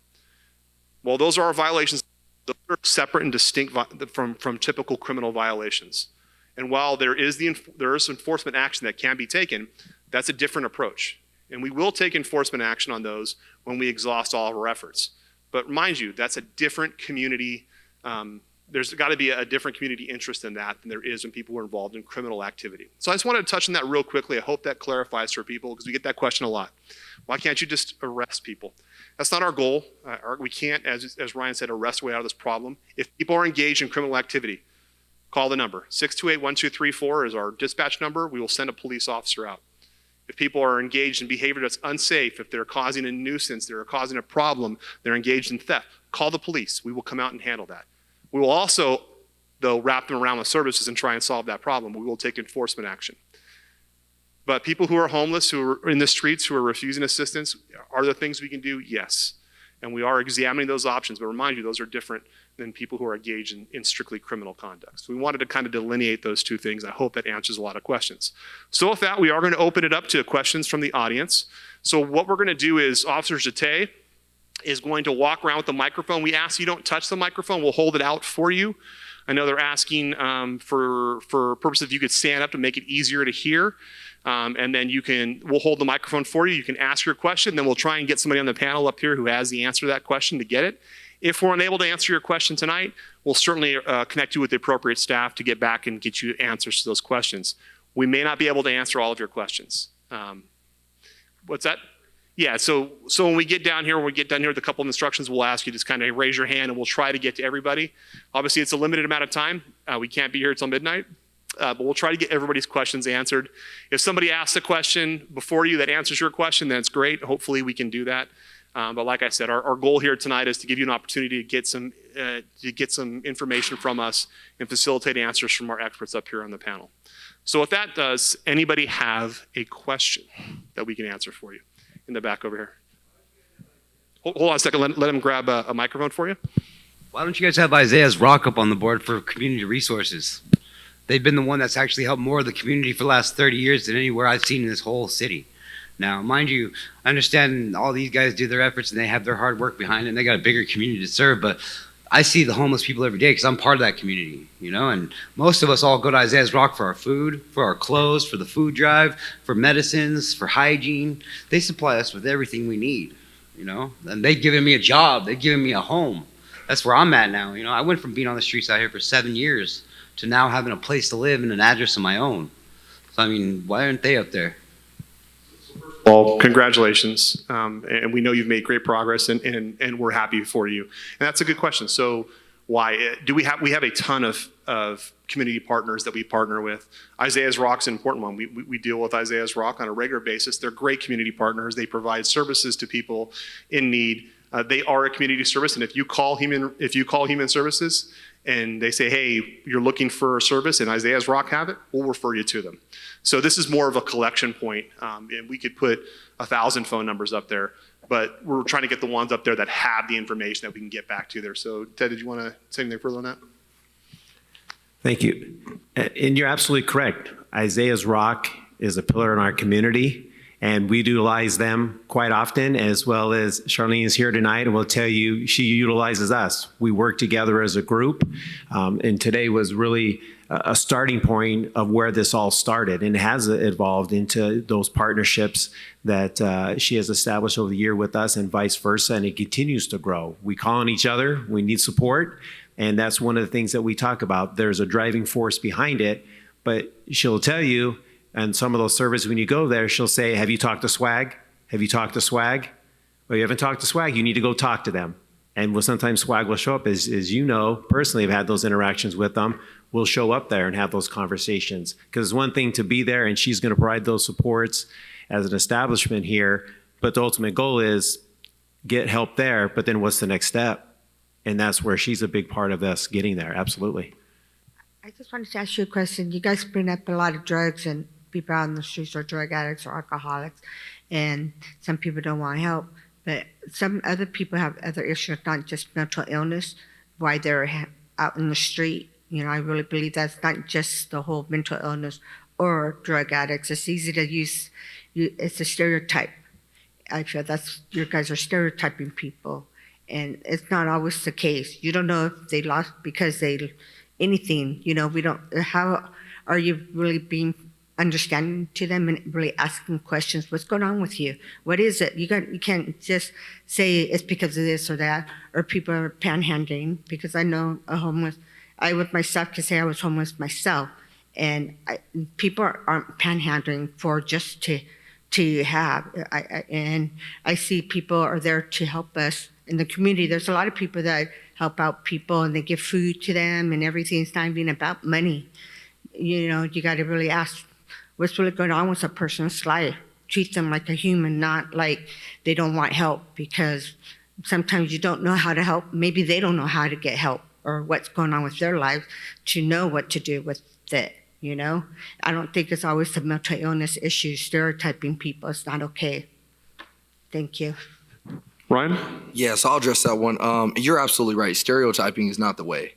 Well, those are our violations. Those are separate and distinct from typical criminal violations. And while there is enforcement action that can be taken, that's a different approach. And we will take enforcement action on those when we exhaust all of our efforts. But mind you, that's a different community. There's got to be a different community interest in that than there is when people are involved in criminal activity. So I just wanted to touch on that real quickly. I hope that clarifies for people, because we get that question a lot. Why can't you just arrest people? That's not our goal. We can't, as Ryan said, arrest way out of this problem. If people are engaged in criminal activity, call the number. 628-1234 is our dispatch number. We will send a police officer out. If people are engaged in behavior that's unsafe, if they're causing a nuisance, they're causing a problem, they're engaged in theft, call the police. We will come out and handle that. We will also, though, wrap them around with services and try and solve that problem. We will take enforcement action. But people who are homeless, who are in the streets, who are refusing assistance, are there things we can do? Yes. And we are examining those options. But remind you, those are different than people who are engaged in strictly criminal conduct. So we wanted to kind of delineate those two things. I hope that answers a lot of questions. So with that, we are going to open it up to questions from the audience. So what we're going to do is Officer Jate is going to walk around with the microphone. We ask you don't touch the microphone. We'll hold it out for you. I know they're asking for purposes if you could stand up to make it easier to hear. And then we'll hold the microphone for you. You can ask your question. Then we'll try and get somebody on the panel up here who has the answer to that question to get it. If we're unable to answer your question tonight, we'll certainly connect you with the appropriate staff to get back and get you answers to those questions. We may not be able to answer all of your questions. What's that? Yeah, so when we get down here with a couple of instructions, we'll ask you to just kind of raise your hand and we'll try to get to everybody. Obviously, it's a limited amount of time. We can't be here until midnight, but we'll try to get everybody's questions answered. If somebody asks a question before you that answers your question, then it's great. Hopefully, we can do that. But like I said, our goal here tonight is to give you an opportunity to get some information from us and facilitate answers from our experts up here on the panel. So with that, does anybody have a question that we can answer for you? In the back over here. Hold on a second. Let him grab a microphone for you. Why don't you guys have Isaiah's Rock up on the board for community resources? They've been the one that's actually helped more of the community for the last 30 years than anywhere I've seen in this whole city. Now, mind you, I understand all these guys do their efforts and they have their hard work behind it and they got a bigger community to serve, but I see the homeless people every day because I'm part of that community, you know, and most of us all go to Isaiah's Rock for our food, for our clothes, for the food drive, for medicines, for hygiene. They supply us with everything we need, you know, and they've given me a job. They've given me a home. That's where I'm at now. You know, I went from being on the streets out here for 7 years to now having a place to live and an address of my own. So, I mean, why aren't they up there? Well, congratulations. And we know you've made great progress and we're happy for you. And that's a good question. So why do we have a ton of community partners that we partner with. Isaiah's Rock's an important one. We deal with Isaiah's Rock on a regular basis. They're great community partners. They provide services to people in need. They are a community service. And if you call Human Services and they say, hey, you're looking for a service and Isaiah's Rock have it, we'll refer you to them. So this is more of a collection point. And we could put 1,000 phone numbers up there, but we're trying to get the ones up there that have the information that we can get back to there. So Ted, did you want to say anything further on that? Thank you. And you're absolutely correct. Isaiah's Rock is a pillar in our community, and we utilize them quite often, as well as Charlene is here tonight and will tell you she utilizes us. We work together as a group, and today was really a starting point of where this all started, and has evolved into those partnerships that she has established over the year with us and vice versa, and it continues to grow. We call on each other, we need support, and that's one of the things that we talk about. There's a driving force behind it, but she'll tell you, and some of those services, when you go there, she'll say, have you talked to Swag? Have you talked to Swag? Well, you haven't talked to Swag, you need to go talk to them. And sometimes Swag will show up, as you know, personally have had those interactions with them. We'll show up there and have those conversations. Because it's one thing to be there and she's going to provide those supports as an establishment here, but the ultimate goal is get help there, but then what's the next step? And that's where she's a big part of us getting there, absolutely. I just wanted to ask you a question. You guys bring up a lot of drugs and people out on the streets are drug addicts or alcoholics, and some people don't want help, but some other people have other issues, not just mental illness, why they're out in the street. You know, I really believe that's not just the whole mental illness or drug addicts. It's easy to use, it's a stereotype. I feel that's, you guys are stereotyping people, and it's not always the case. You don't know if they lost because they, anything, you know, we don't, how are you really being understanding to them and really asking questions? What's going on with you? What is it? You can't just say it's because of this or that, or people are panhandling, because I know a homeless, I with myself can say I was homeless myself, and people aren't panhandling for just to have. And I see people are there to help us in the community. There's a lot of people that help out people and they give food to them and everything. It's not even about money. You know, you got to really ask what's really going on with a person's life. Treat them like a human, not like they don't want help, because sometimes you don't know how to help. Maybe they don't know how to get help or what's going on with their lives to know what to do with it, you know? I don't think it's always the mental illness issue, stereotyping people. It's not okay. Thank you. Ryan? Yes, I'll address that one. You're absolutely right. Stereotyping is not the way.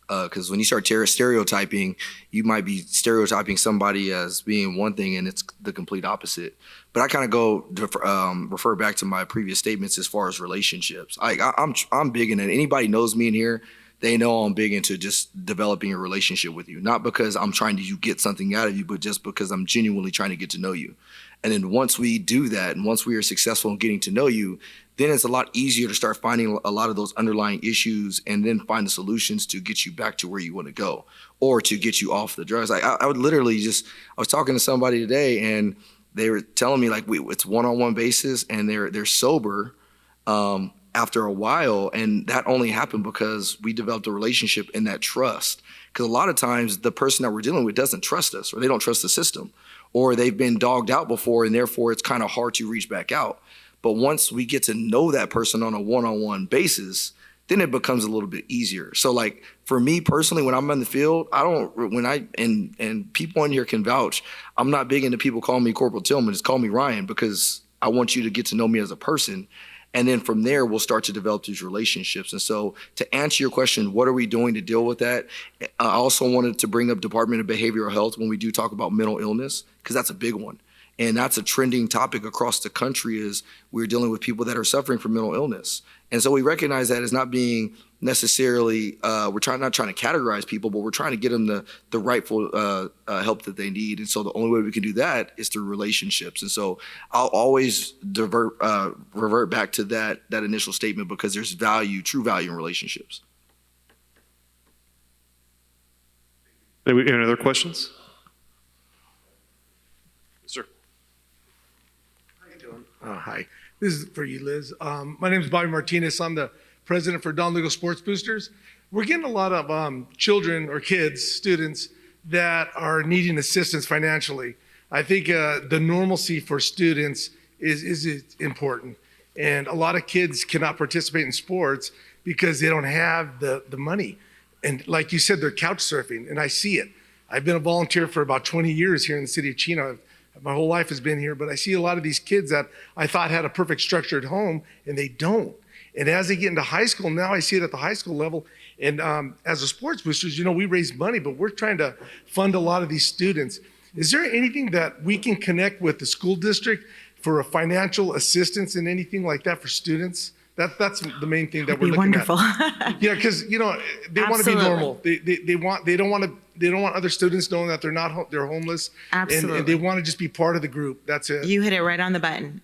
Because when you start stereotyping, you might be stereotyping somebody as being one thing and it's the complete opposite. But I kind of go to refer back to my previous statements as far as relationships. I'm big in it. Anybody knows me in here, they know I'm big into just developing a relationship with you. Not because I'm trying to get something out of you, but just because I'm genuinely trying to get to know you. And then once we do that, and once we are successful in getting to know you, then it's a lot easier to start finding a lot of those underlying issues and then find the solutions to get you back to where you want to go or to get you off the drugs. I would literally I was talking to somebody today and they were telling me like it's one-on-one basis and they're sober after a while. And that only happened because we developed a relationship and that trust. Because a lot of times the person that we're dealing with doesn't trust us, or they don't trust the system, or they've been dogged out before and therefore it's kind of hard to reach back out. But once we get to know that person on a one-on-one basis, then it becomes a little bit easier. So like for me personally, when I'm in the field, and people in here can vouch, I'm not big into people calling me Corporal Tillman, just call me Ryan, because I want you to get to know me as a person. And then from there, we'll start to develop these relationships. And so to answer your question, what are we doing to deal with that? I also wanted to bring up Department of Behavioral Health when we do talk about mental illness, because that's a big one. And that's a trending topic across the country, is we're dealing with people that are suffering from mental illness. And so we recognize that as not being necessarily, we're not trying to categorize people, but we're trying to get them the rightful help that they need. And so the only way we can do that is through relationships. And so I'll always revert back to that initial statement, because there's value, true value in relationships. Any other questions? Sir. Hi, this is for you, Liz. My name is Bobby Martinez. I'm the president for Don Lugo Sports Boosters. We're getting a lot of children or kids, students that are needing assistance financially. I think the normalcy for students is important. And a lot of kids cannot participate in sports because they don't have the money. And like you said, they're couch surfing, and I see it. I've been a volunteer for about 20 years here in the city of Chino. My whole life has been here, but I see a lot of these kids that I thought had a perfect structured home, and they don't. And as they get into high school, now I see it at the high school level. And as a sports boosters, we raise money, but we're trying to fund a lot of these students. Is there anything that we can connect with the school district for a financial assistance and anything like that for students? That's the main thing that we're looking wonderful. at. Yeah, because they want to be normal. They don't want other students knowing that they're homeless. Absolutely. And they want to just be part of the group. That's it. You hit it right on the button.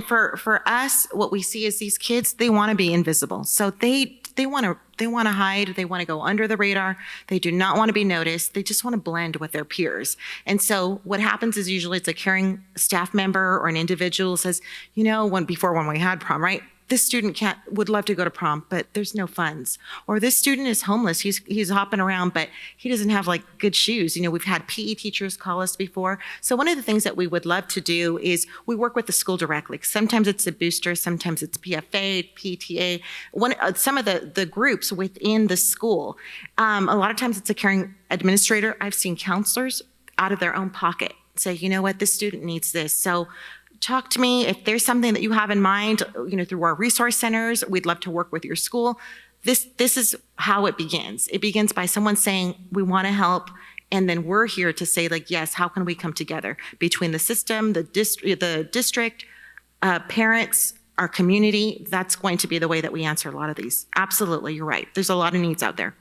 For us, what we see is these kids, they want to be invisible. So they want to hide. They want to go under the radar. They do not want to be noticed. They just want to blend with their peers. And so what happens is usually it's a caring staff member or an individual says, when we had prom, right? This student would love to go to prom, but there's no funds. Or this student is homeless. He's hopping around, but he doesn't have good shoes. We've had PE teachers call us before. So one of the things that we would love to do is we work with the school directly. Sometimes it's a booster, sometimes it's PFA, PTA, some of the groups within the school. A lot of times it's a caring administrator. I've seen counselors out of their own pocket say, this student needs this. So talk to me if there's something that you have in mind, through our resource centers. We'd love to work with your school. This is how it begins. It begins by someone saying, we want to help. And then we're here to say, yes, how can we come together between the system, the district, parents, our community? That's going to be the way that we answer a lot of these. Absolutely, you're right. There's a lot of needs out there.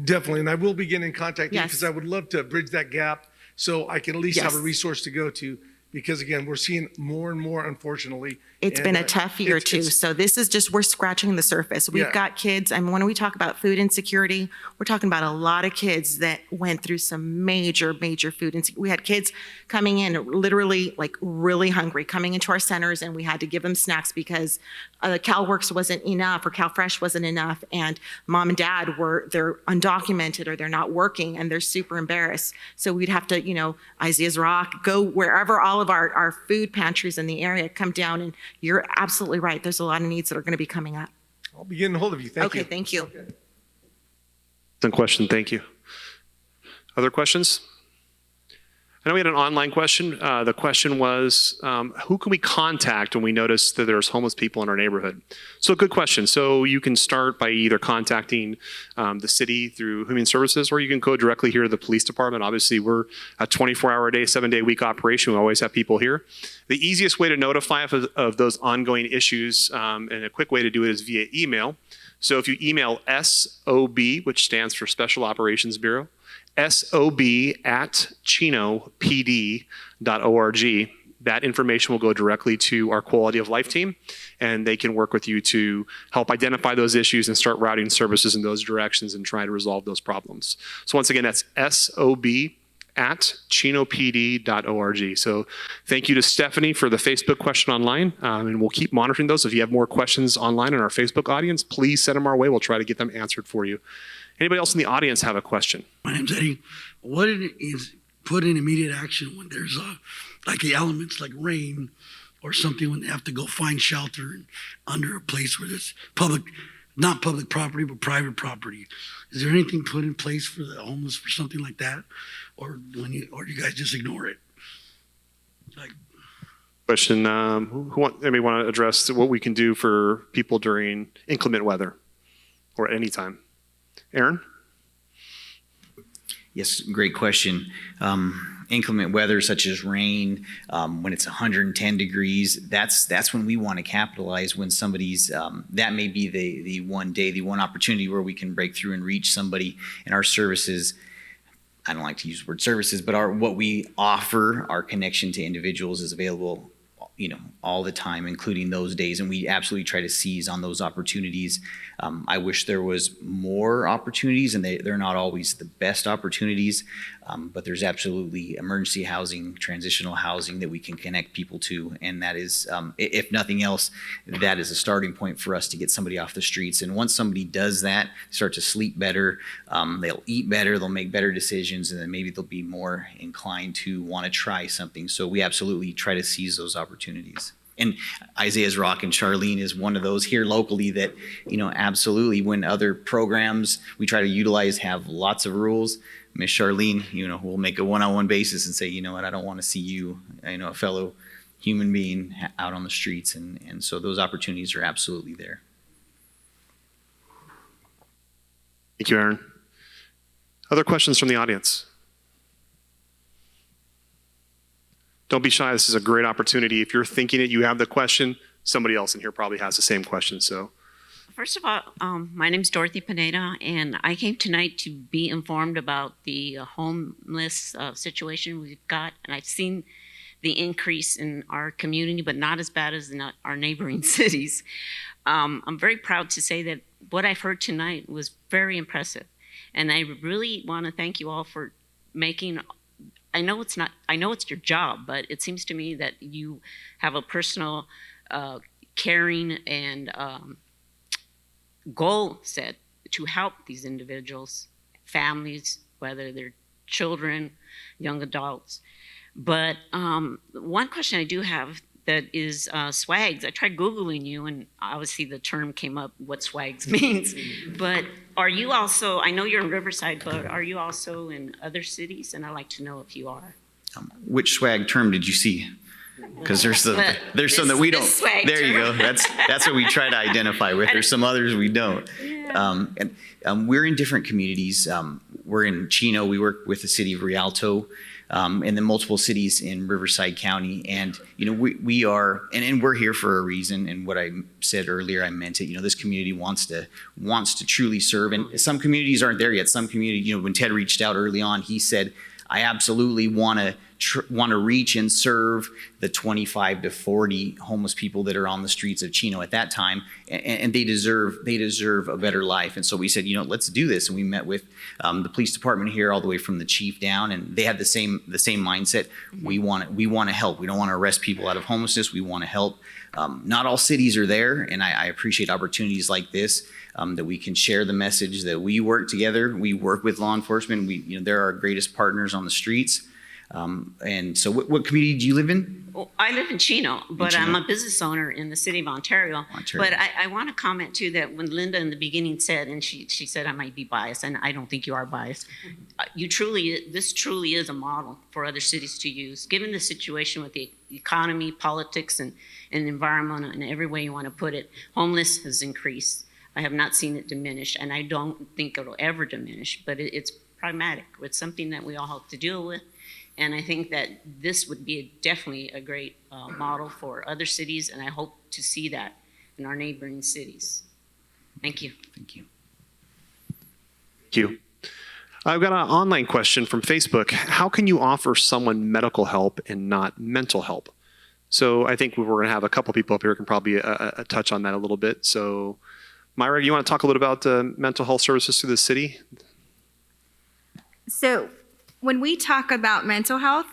Definitely, and I will begin in contact Yes. because I would love to bridge that gap so I can at least have a resource to go to. Because again, we're seeing more and more, unfortunately. It's been a tough year too. So this is just, we're scratching the surface. We've got kids, and when we talk about food insecurity, we're talking about a lot of kids that went through some major food insecurity. We had kids coming in literally really hungry, coming into our centers, and we had to give them snacks because CalWorks wasn't enough or CalFresh wasn't enough. And mom and dad they're undocumented or they're not working and they're super embarrassed. So we'd have to, Isaiah's Rock, go wherever all of our food pantries in the area come down. And you're absolutely right. There's a lot of needs that are going to be coming up. I'll be getting a hold of you. Thank you. Okay, thank you. Some question, thank you. Other questions? I know we had an online question. The question was, who can we contact when we notice that there's homeless people in our neighborhood? So good question. So you can start by either contacting the city through Human Services, or you can go directly here to the police department. Obviously, we're a 24-hour-a-day, 7-day-a-week operation. We always have people here. The easiest way to notify of those ongoing issues, and a quick way to do it, is via email. So if you email SOB, which stands for Special Operations Bureau, sob@chinopd.org. That information will go directly to our quality of life team, and they can work with you to help identify those issues and start routing services in those directions and try to resolve those problems. So once again, that's sob@chinopd.org. So thank you to Stephanie for the Facebook question online, and we'll keep monitoring those. If you have more questions online in our Facebook audience, please send them our way. We'll try to get them answered for you. Anybody else in the audience have a question? My name's Eddie. What is put in immediate action when there's the elements like rain or something, when they have to go find shelter under a place where there's not public property, but private property? Is there anything put in place for the homeless for something like that? Or you guys just ignore it? Question, anybody want to address what we can do for people during inclement weather or any time? Aaron? Yes, great question. inclement weather such as rain, when it's 110 degrees, that's when we want to capitalize, when somebody's, that may be the one day, the one opportunity where we can break through and reach somebody. And our services, I don't like to use the word services, but what we offer, our connection to individuals is available, all the time, including those days. And we absolutely try to seize on those opportunities. I wish there was more opportunities, and they're not always the best opportunities, but there's absolutely emergency housing, transitional housing that we can connect people to. And that is, if nothing else, that is a starting point for us to get somebody off the streets. And once somebody does that, start to sleep better, they'll eat better, they'll make better decisions, and then maybe they'll be more inclined to want to try something. So we absolutely try to seize those opportunities. And Isaiah's Rock and Charlene is one of those here locally that, absolutely, when other programs we try to utilize have lots of rules, Miss Charlene, will make a one-on-one basis and say, you know what, I don't want to see you, a fellow human being out on the streets. And so those opportunities are absolutely there. Thank you, Aaron. Other questions from the audience? Don't be shy. This is a great opportunity. If you're thinking it, you have the question, somebody else in here probably has the same question. So, first of all, my name is Dorothy Pineda, and I came tonight to be informed about the homeless situation we've got. And I've seen the increase in our community, but not as bad as in our neighboring cities. I'm very proud to say that what I've heard tonight was very impressive. And I really want to thank you all for making, I know it's your job, but it seems to me that you have a personal caring and goal set to help these individuals, families, whether they're children, young adults. But one question I do have that is swags. I tried Googling you, and obviously the term came up, what swags means. But are you also, I know you're in Riverside, but are you also in other cities? And I'd like to know if you are. Which swag term did you see? Because there's some that we don't. There you go. That's what we try to identify with. There's some others we don't. Yeah. We're in different communities. We're in Chino. We work with the city of Rialto, and then multiple cities in Riverside County. And we are, and we're here for a reason. And what I said earlier, I meant it. This community wants to truly serve. And some communities aren't there yet. Some community, when Ted reached out early on, he said, I absolutely want to reach and serve the 25 to 40 homeless people that are on the streets of Chino at that time, and they deserve a better life. And so we said, let's do this. And we met with the police department here, all the way from the chief down, and they had the same mindset. Mm-hmm. We want to help. We don't want to arrest people out of homelessness. We want to help. Not all cities are there, and I appreciate opportunities like this. That we can share the message that we work together. We work with law enforcement. They're our greatest partners on the streets. And so what community do you live in? Well, I live in Chino, but I'm a business owner in the city of Ontario. But I want to comment too that when Linda in the beginning said, and she said I might be biased, and I don't think you are biased. This truly is a model for other cities to use, given the situation with the economy, politics, and environment, and every way you want to put it. Homeless has increased. I have not seen it diminish, and I don't think it'll ever diminish, but it's pragmatic. It's something that we all have to deal with, and I think that this would be definitely a great model for other cities, and I hope to see that in our neighboring cities. Thank you. Thank you. Thank you. I've got an online question from Facebook. How can you offer someone medical help and not mental help? So I think we're going to have a couple people up here who can probably touch on that a little bit. So Myra, you want to talk a little about mental health services through the city? So when we talk about mental health,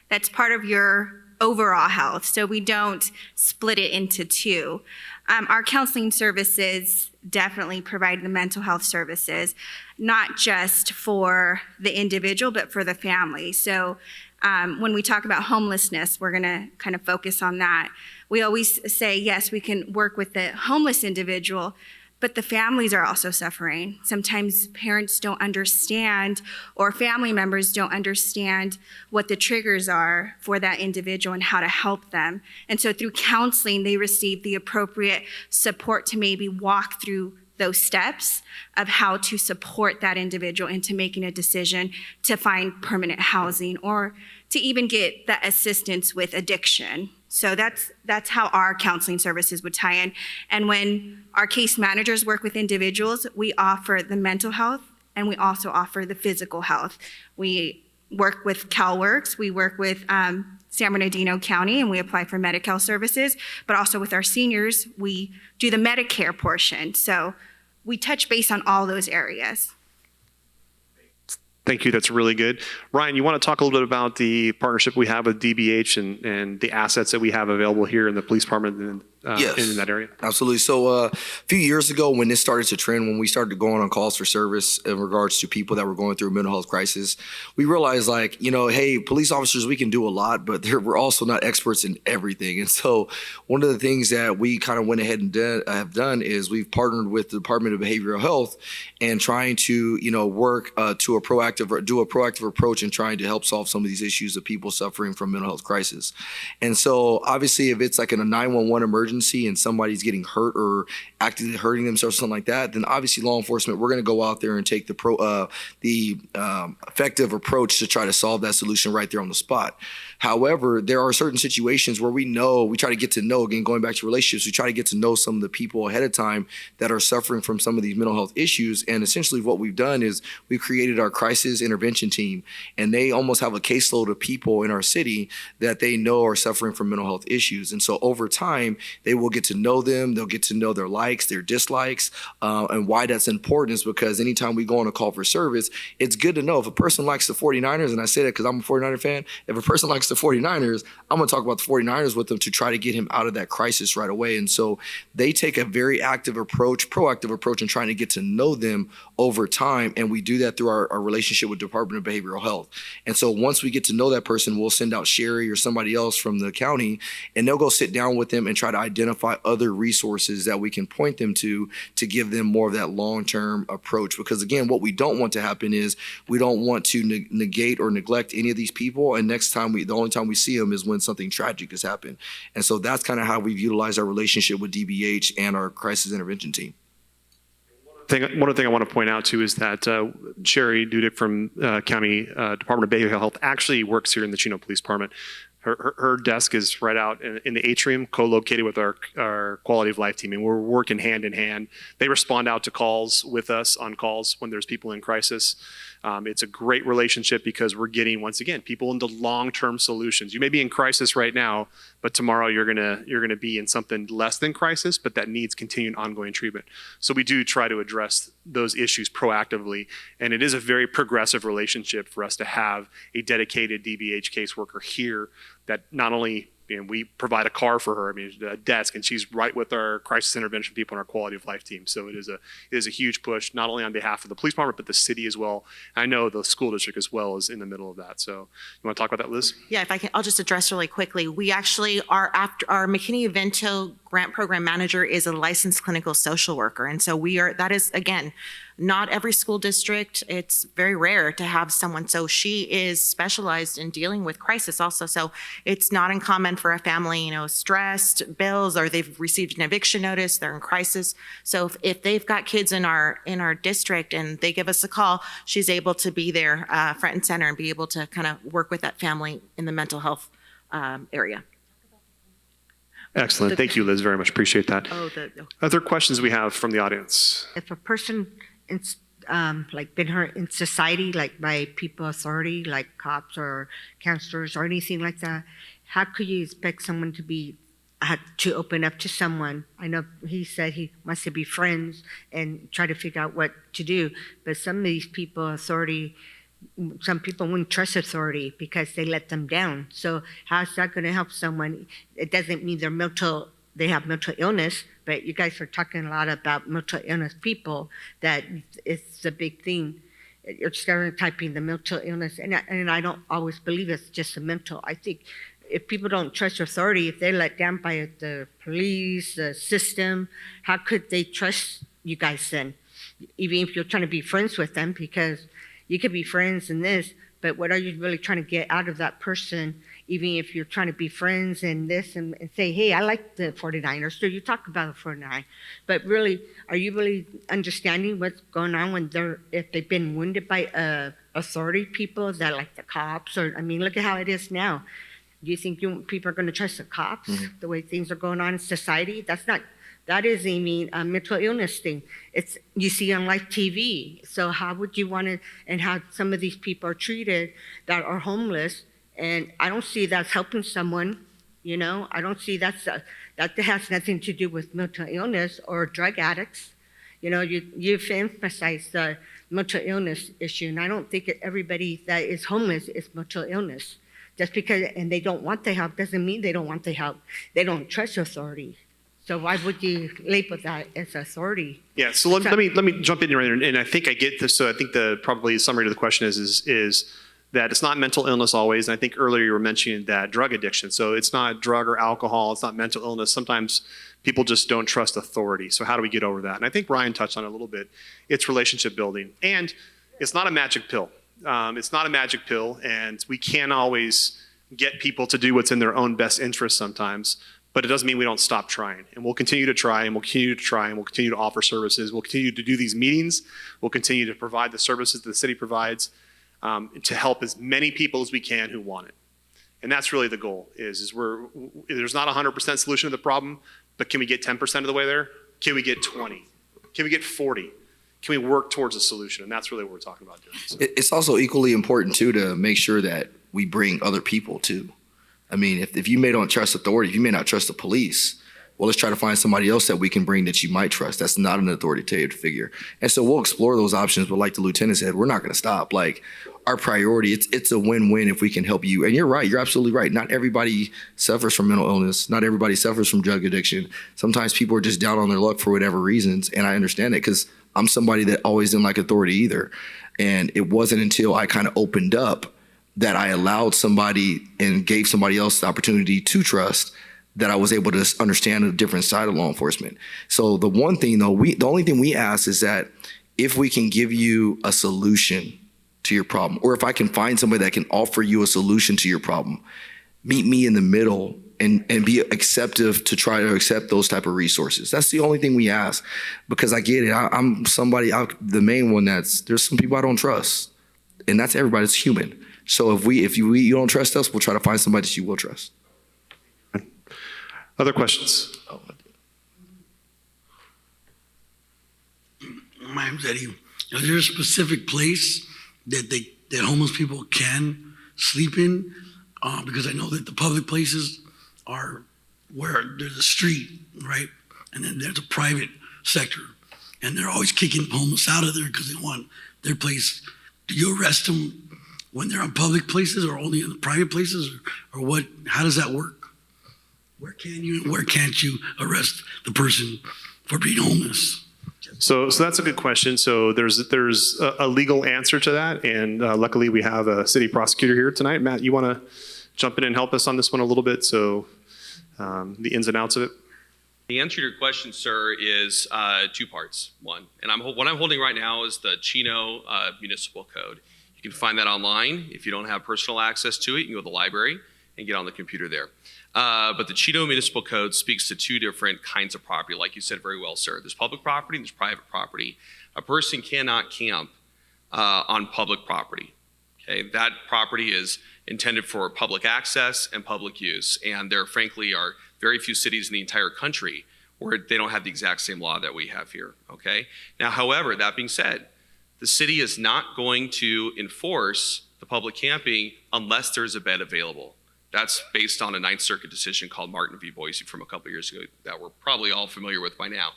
that's part of your overall health. So we don't split it into two. Our counseling services definitely provide the mental health services, not just for the individual, but for the family. So when we talk about homelessness, we're going to kind of focus on that. We always say, yes, we can work with the homeless individual, but the families are also suffering. Sometimes parents don't understand, or family members don't understand what the triggers are for that individual and how to help them. And so through counseling, they receive the appropriate support to maybe walk through those steps of how to support that individual into making a decision to find permanent housing or to even get that assistance with addiction. So that's how our counseling services would tie in. And when our case managers work with individuals, we offer the mental health and we also offer the physical health. We work with CalWorks, we work with San Bernardino County, and we apply for Medi-Cal services, but also with our seniors, we do the Medicare portion. So we touch base on all those areas. Thank you. That's really good. Ryan, you want to talk a little bit about the partnership we have with DBH and the assets that we have available here in the police department and in that area? Absolutely. So a few years ago when this started to trend, when we started going on calls for service in regards to people that were going through a mental health crisis, we realized like, hey, police officers, we can do a lot, but we're also not experts in everything. And so one of the things that we kind of went ahead and have done is we've partnered with the Department of Behavioral Health and trying to, work do a proactive approach in trying to help solve some of these issues of people suffering from mental health crisis. And so obviously if it's like in a 911 emergency and somebody's getting hurt or actively hurting themselves, something like that, then obviously law enforcement, we're going to go out there and take the effective approach to try to solve that solution right there on the spot. However, there are certain situations where we try to get to know, again, going back to relationships, we try to get to know some of the people ahead of time that are suffering from some of these mental health issues. And essentially what we've done is we've created our crisis intervention team, and they almost have a caseload of people in our city that they know are suffering from mental health issues. And so over time, they will get to know them. They'll get to know their likes, their dislikes, and why that's important is because anytime we go on a call for service, it's good to know if a person likes the 49ers, and I say that because I'm a 49er fan, if a person likes the 49ers, I'm going to talk about the 49ers with them to try to get him out of that crisis right away. And so they take a very active approach, proactive approach in trying to get to know them over time. And we do that through our relationship with Department of Behavioral Health. And so once we get to know that person, we'll send out Sherry or somebody else from the county, and they'll go sit down with them and try to identify other resources that we can point them to give them more of that long-term approach. Because again, what we don't want to happen is we don't want to negate or neglect any of these people. And next time the only time we see them is when something tragic has happened. And so that's kind of how we've utilized our relationship with DBH and our crisis intervention team. One other thing I want to point out too is that Sherry Dudick from County Department of Behavioral Health actually works here in the Chino Police Department. Her desk is right out in the atrium, co-located with our quality of life team, and we're working hand in hand. They respond out to calls with us on calls when there's people in crisis. It's a great relationship because we're getting, once again, people into long-term solutions. You may be in crisis right now, but tomorrow you're gonna be in something less than crisis, but that needs continued ongoing treatment. So we do try to address those issues proactively, and it is a very progressive relationship for us to have a dedicated DBH caseworker here that not only we provide a car for her, a desk, and she's right with our crisis intervention people and our quality of life team. So it is a huge push, not only on behalf of the police department, but the city as well. I know the school district as well is in the middle of that. So you want to talk about that, Liz? Yeah, if I can, I'll just address really quickly. We actually are after our McKinney-Vento grant program manager is a licensed clinical social worker. And so that is, again, not every school district. It's very rare to have someone. So she is specialized in dealing with crisis also. So it's not uncommon for a family, stressed, bills, or they've received an eviction notice, they're in crisis. So if they've got kids in our district and they give us a call, she's able to be there front and center and be able to kind of work with that family in the mental health area. Excellent. Thank you, Liz. Very much appreciate that. Other questions we have from the audience? If a person been hurt in society, like by people authority, like cops or counselors or anything like that, how could you expect someone to open up to someone? I know he said he wants to be friends and try to figure out what to do, but some of these people authority, some people wouldn't trust authority because they let them down. So how's that going to help someone? It doesn't mean they have mental illness, but you guys are talking a lot about mental illness people, that it's a big thing. You're stereotyping the mental illness, and I don't always believe it's just a mental. I think if people don't trust authority, if they're let down by the police, the system, how could they trust you guys then? Even if you're trying to be friends with them, because You could be friends in this, but what are you really trying to get out of that person? Even if you're trying to be friends and this and say, hey, I like the 49ers, so you talk about the 49, but really, are you really understanding what's going on when if they've been wounded by authority people that like the cops, or, I mean, look at how it is now. Do you think people are going to trust the cops the way things are going on in society? That is a mental illness thing. You see on live TV. So how would you want to, and how some of these people are treated that are homeless, and I don't see that's helping someone, I don't see that has nothing to do with mental illness or drug addicts. You've emphasized the mental illness issue, and I don't think everybody that is homeless is mental illness. Just because, and they don't want the help doesn't mean they don't want the help. They don't trust authority. So why would you label that as authority? Yeah, so let me jump in right there, and I think I get this. So I think probably summary to the question is that it's not mental illness always. And I think earlier you were mentioning that drug addiction. So it's not drug or alcohol. It's not mental illness. Sometimes people just don't trust authority. So how do we get over that? And I think Brian touched on it a little bit. It's relationship building, and it's not a magic pill. It's not a magic pill, and we can't always get people to do what's in their own best interest sometimes. But it doesn't mean we don't stop trying. And we'll continue to try, and we'll continue to try, and we'll continue to offer services. We'll continue to do these meetings. We'll continue to provide the services that the city provides to help as many people as we can who want it. And that's really the goal, there's not a 100% solution to the problem, but can we get 10% of the way there? Can we get 20? Can we get 40? Can we work towards a solution? And that's really what we're talking about doing. So. It's also equally important, too, to make sure that we bring other people, too. I mean, if you may not trust authority, if you may not trust the police, well, let's try to find somebody else that we can bring that you might trust. That's not an authoritative figure. And so we'll explore those options. But like the lieutenant said, we're not going to stop. Like, our priority, it's a win-win if we can help you. And you're right. You're absolutely right. Not everybody suffers from mental illness. Not everybody suffers from drug addiction. Sometimes people are just down on their luck for whatever reasons. And I understand it because I'm somebody that always didn't like authority either. And it wasn't until I kind of opened up that I allowed somebody and gave somebody else the opportunity to trust that I was able to understand a different side of law enforcement. So the one thing though, the only thing we ask is that if we can give you a solution to your problem, or if I can find somebody that can offer you a solution to your problem, meet me in the middle and be acceptive to try to accept those type of resources. That's the only thing we ask, because I get it. I'm somebody, the main one there's some people I don't trust, and that's everybody. It's human. So if you don't trust us, we'll try to find somebody that you will trust. Other questions? My name's Eddie. Is there a specific place that homeless people can sleep in? Because I know that the public places are where there's a street, right? And then there's a private sector. And they're always kicking homeless out of there because they want their place. Do you arrest them when they're on public places or only in the private places, or what? How does that work? Where can you and where can't you arrest the person for being homeless? So that's a good question. So there's a legal answer to that, and luckily we have a city prosecutor here tonight. Matt, you want to jump in and help us on this one a little bit? So the ins and outs of it. The answer to your question, sir, is two parts. One, and what I'm holding right now is the Chino Municipal Code. You can find that online. If you don't have personal access to it, you can go to the library and get on the computer there. But the Chino Municipal Code speaks to two different kinds of property, like you said very well, sir. There's public property and there's private property. A person cannot camp on public property. Okay, that property is intended for public access and public use, and there frankly are very few cities in the entire country where they don't have the exact same law that we have here. Okay. Now, however, that being said, the city is not going to enforce the public camping unless there's a bed available. That's based on a Ninth Circuit decision called Martin v. Boise from a couple years ago that we're probably all familiar with by now.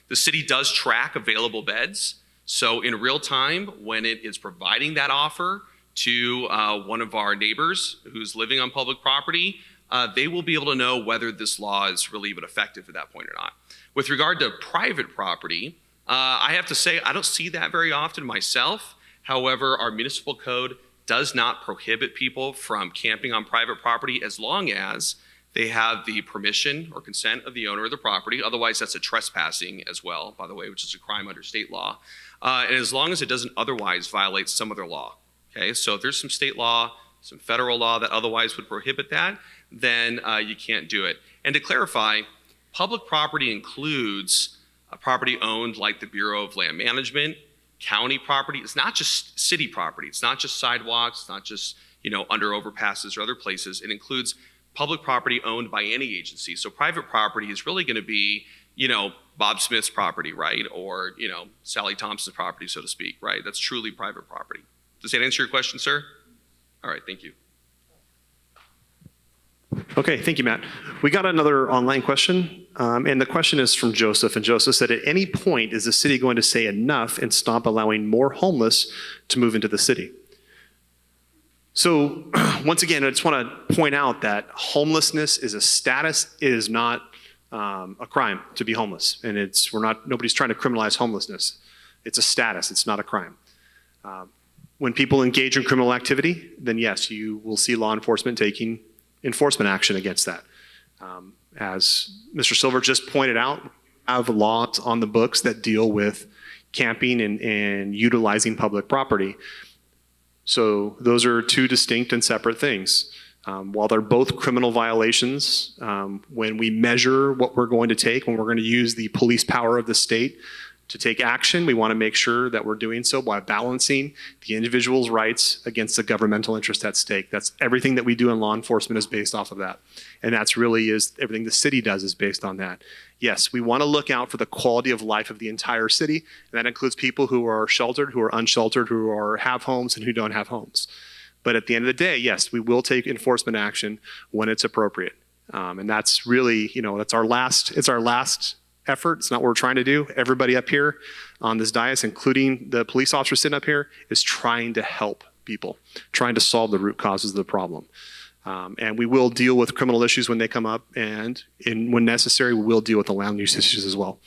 The city does track available beds. So in real time, when it is providing that offer to one of our neighbors who's living on public property, they will be able to know whether this law is really even effective at that point or not. With regard to private property, I have to say, I don't see that very often myself. However, our municipal code does not prohibit people from camping on private property as long as they have the permission or consent of the owner of the property. Otherwise, that's a trespassing as well, by the way, which is a crime under state law. and as long as it doesn't otherwise violate some other law. Okay, so if there's some state law, some federal law that otherwise would prohibit that, then you can't do it. And to clarify, public property includes a property owned like the Bureau of Land Management, county property. It's not just city property. It's not just sidewalks. It's not just, under overpasses or other places. It includes public property owned by any agency. So private property is really going to be, Bob Smith's property, right? Or, Sally Thompson's property, so to speak, right? That's truly private property. Does that answer your question, sir? All right, thank you. Okay, thank you, Matt. We got another online question, and the question is from Joseph. And Joseph said, at any point, is the city going to say enough and stop allowing more homeless to move into the city? So once again, I just want to point out that homelessness is a status. It is not a crime to be homeless, and nobody's trying to criminalize homelessness. It's a status. It's not a crime. When people engage in criminal activity, then yes, you will see law enforcement taking enforcement action against that. As Mr. Silver just pointed out, we have laws on the books that deal with camping and utilizing public property. So those are two distinct and separate things. While they're both criminal violations, when we measure what we're going to take, when we're going to use the police power of the state to take action, we want to make sure that we're doing so by balancing the individual's rights against the governmental interest at stake. That's everything that we do in law enforcement is based off of that. And that's really is everything the city does is based on that. Yes, we want to look out for the quality of life of the entire city. And that includes people who are sheltered, who are unsheltered, who have homes and who don't have homes. But at the end of the day, yes, we will take enforcement action when it's appropriate. And that's really, it's our last effort. It's not what we're trying to do. Everybody up here on this dais, including the police officer sitting up here, is trying to help people, trying to solve the root causes of the problem. And we will deal with criminal issues when they come up, and when necessary, we will deal with the land use issues as well.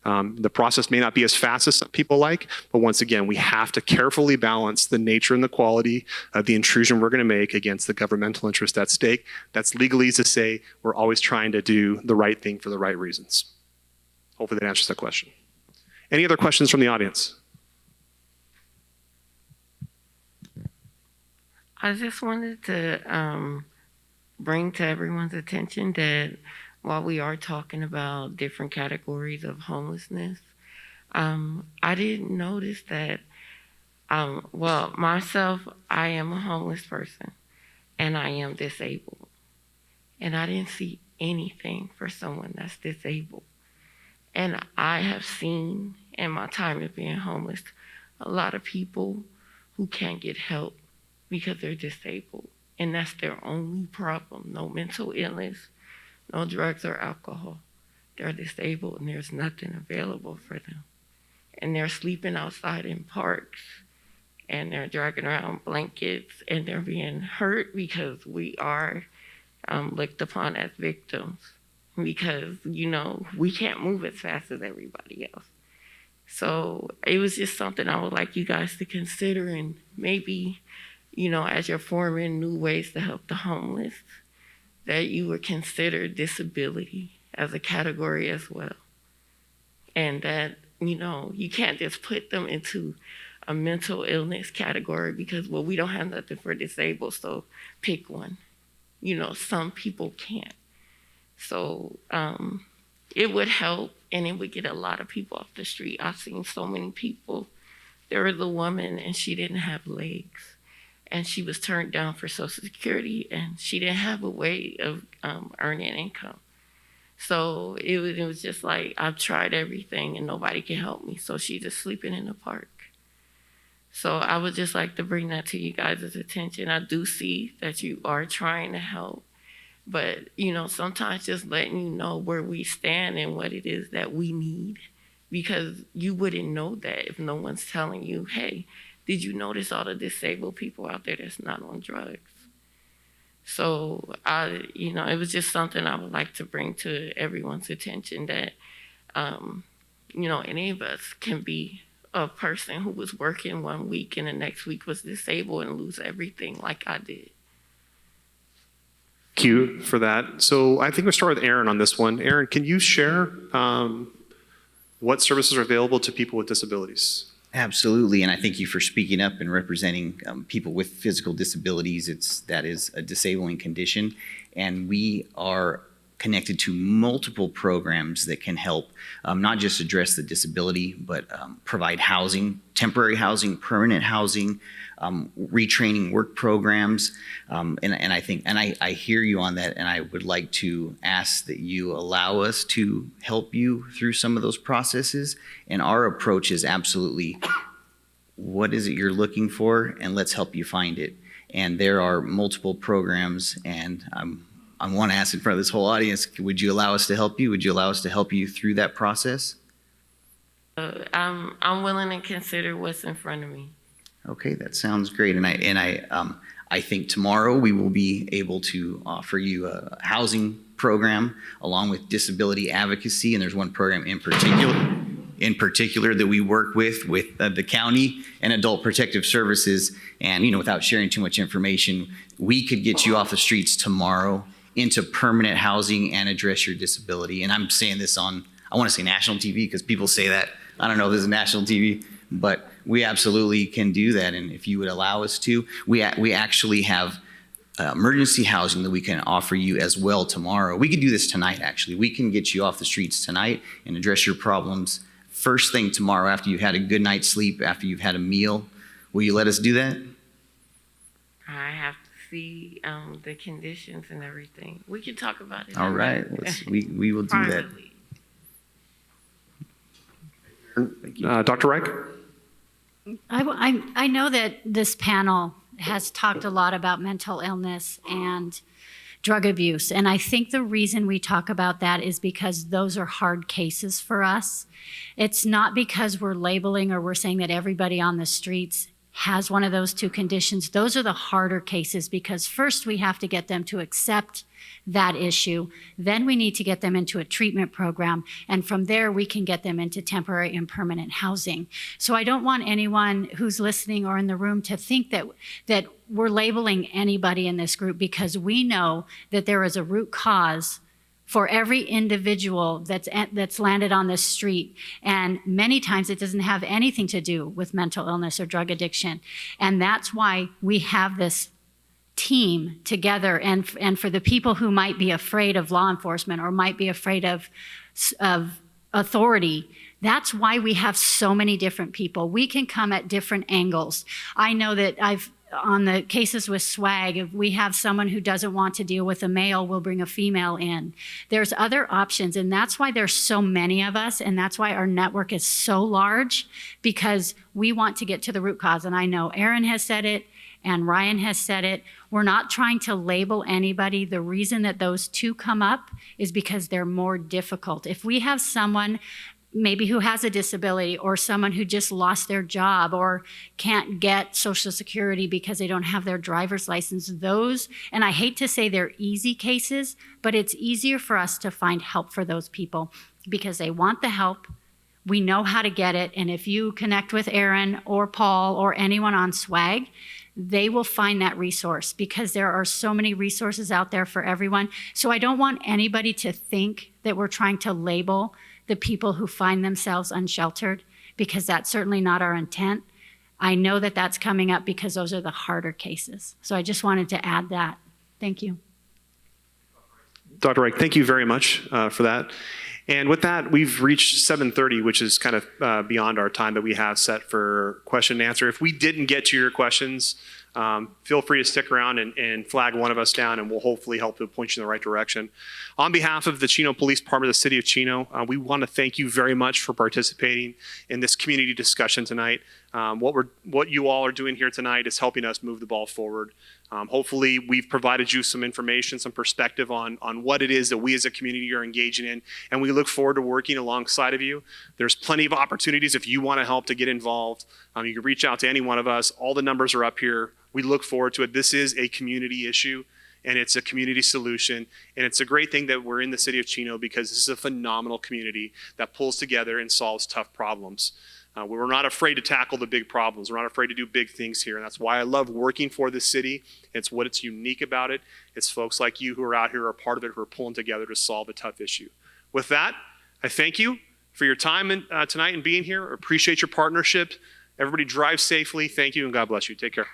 The process may not be as fast as some people like, but once again, we have to carefully balance the nature and the quality of the intrusion we're going to make against the governmental interest at stake. That's legalese to say we're always trying to do the right thing for the right reasons. Hopefully that answers that question. Any other questions from the audience? I just wanted to bring to everyone's attention that while we are talking about different categories of homelessness, I didn't notice that, myself, I am a homeless person and I am disabled. And I didn't see anything for someone that's disabled. And I have seen in my time of being homeless a lot of people who can't get help because they're disabled. And that's their only problem. No mental illness, no drugs or alcohol. They're disabled and there's nothing available for them. And they're sleeping outside in parks and they're dragging around blankets and they're being hurt because we are looked upon as victims. Because, we can't move as fast as everybody else. So it was just something I would like you guys to consider, and maybe, as you're forming new ways to help the homeless, that you would consider disability as a category as well. And that, you can't just put them into a mental illness category because, we don't have nothing for disabled, so pick one. Some people can't. So it would help, and it would get a lot of people off the street. I've seen so many people. There was a woman, and she didn't have legs, and she was turned down for Social Security, and she didn't have a way of earning income. So it was just like, I've tried everything, and nobody can help me. So she's just sleeping in the park. So I would just like to bring that to you guys' attention. I do see that you are trying to help. But, sometimes just letting you know where we stand and what it is that we need, because you wouldn't know that if no one's telling you, hey, did you notice all the disabled people out there that's not on drugs? So, it was just something I would like to bring to everyone's attention that, any of us can be a person who was working one week and the next week was disabled and lose everything like I did. Cue for that. So I think we'll start with Aaron on this one. Aaron, can you share what services are available to people with disabilities? Absolutely, and I thank you for speaking up and representing people with physical disabilities. That is a disabling condition, and we are connected to multiple programs that can help not just address the disability, but provide housing, temporary housing, permanent housing, retraining work programs, and I hear you on that, and I would like to ask that you allow us to help you through some of those processes. And our approach is absolutely, what is it you're looking for, and let's help you find it. And there are multiple programs, and I want to ask in front of this whole audience, would you allow us to help you? Would you allow us to help you through that process? I'm willing to consider what's in front of me. Okay, that sounds great. And I think tomorrow we will be able to offer you a housing program along with disability advocacy. And there's one program in particular that we work with the county and Adult Protective Services. And, without sharing too much information, we could get you off the streets tomorrow into permanent housing and address your disability. And I'm saying this on, I want to say national TV because people say that. I don't know if this is national TV, but we absolutely can do that. And if you would allow us to, we actually have emergency housing that we can offer you as well tomorrow. We could do this tonight, actually. We can get you off the streets tonight and address your problems first thing tomorrow after you've had a good night's sleep, after you've had a meal. Will you let us do that? I have to see the conditions and everything. We can talk about it. All right. We will do that. Dr. Reich? I know that this panel has talked a lot about mental illness and drug abuse. And I think the reason we talk about that is because those are hard cases for us. It's not because we're labeling or we're saying that everybody on the streets has one of those two conditions. Those are the harder cases because first we have to get them to accept that issue. Then we need to get them into a treatment program. And from there, we can get them into temporary and permanent housing. So I don't want anyone who's listening or in the room to think that we're labeling anybody in this group because we know that there is a root cause for every individual that's landed on the street. And many times it doesn't have anything to do with mental illness or drug addiction. And that's why we have this team together. And for the people who might be afraid of law enforcement or might be afraid of authority, that's why we have so many different people. We can come at different angles. I know that on the cases with SWAG, if we have someone who doesn't want to deal with a male, we'll bring a female in. There's other options, and that's why there's so many of us, and that's why our network is so large, because we want to get to the root cause. And I know Aaron has said it, and Ryan has said it. We're not trying to label anybody. The reason that those two come up is because they're more difficult. If we have someone maybe who has a disability or someone who just lost their job or can't get Social Security because they don't have their driver's license, those, and I hate to say they're easy cases, but it's easier for us to find help for those people because they want the help. We know how to get it. And if you connect with Aaron or Paul or anyone on SWAG, they will find that resource because there are so many resources out there for everyone. So I don't want anybody to think that we're trying to label the people who find themselves unsheltered, because that's certainly not our intent. I know that that's coming up because those are the harder cases. So I just wanted to add that. Thank you. Dr. Reich, thank you very much for that. And with that, we've reached 7:30, which is kind of beyond our time that we have set for question and answer. If we didn't get to your questions, feel free to stick around and flag one of us down, and we'll hopefully help to point you in the right direction. On behalf of the Chino Police Department of the City of Chino, we want to thank you very much for participating in this community discussion tonight. What you all are doing here tonight is helping us move the ball forward. Hopefully, we've provided you some information, some perspective on what it is that we as a community are engaging in, and we look forward to working alongside of you. There's plenty of opportunities if you want to help to get involved. You can reach out to any one of us. All the numbers are up here. We look forward to it. This is a community issue, and it's a community solution, and it's a great thing that we're in the city of Chino because this is a phenomenal community that pulls together and solves tough problems. We're not afraid to tackle the big problems. We're not afraid to do big things here. And that's why I love working for this city. It's what's unique about it. It's folks like you who are out here, are part of it, who are pulling together to solve a tough issue. With that, I thank you for your time tonight and being here. I appreciate your partnership. Everybody drive safely. Thank you, and God bless you. Take care.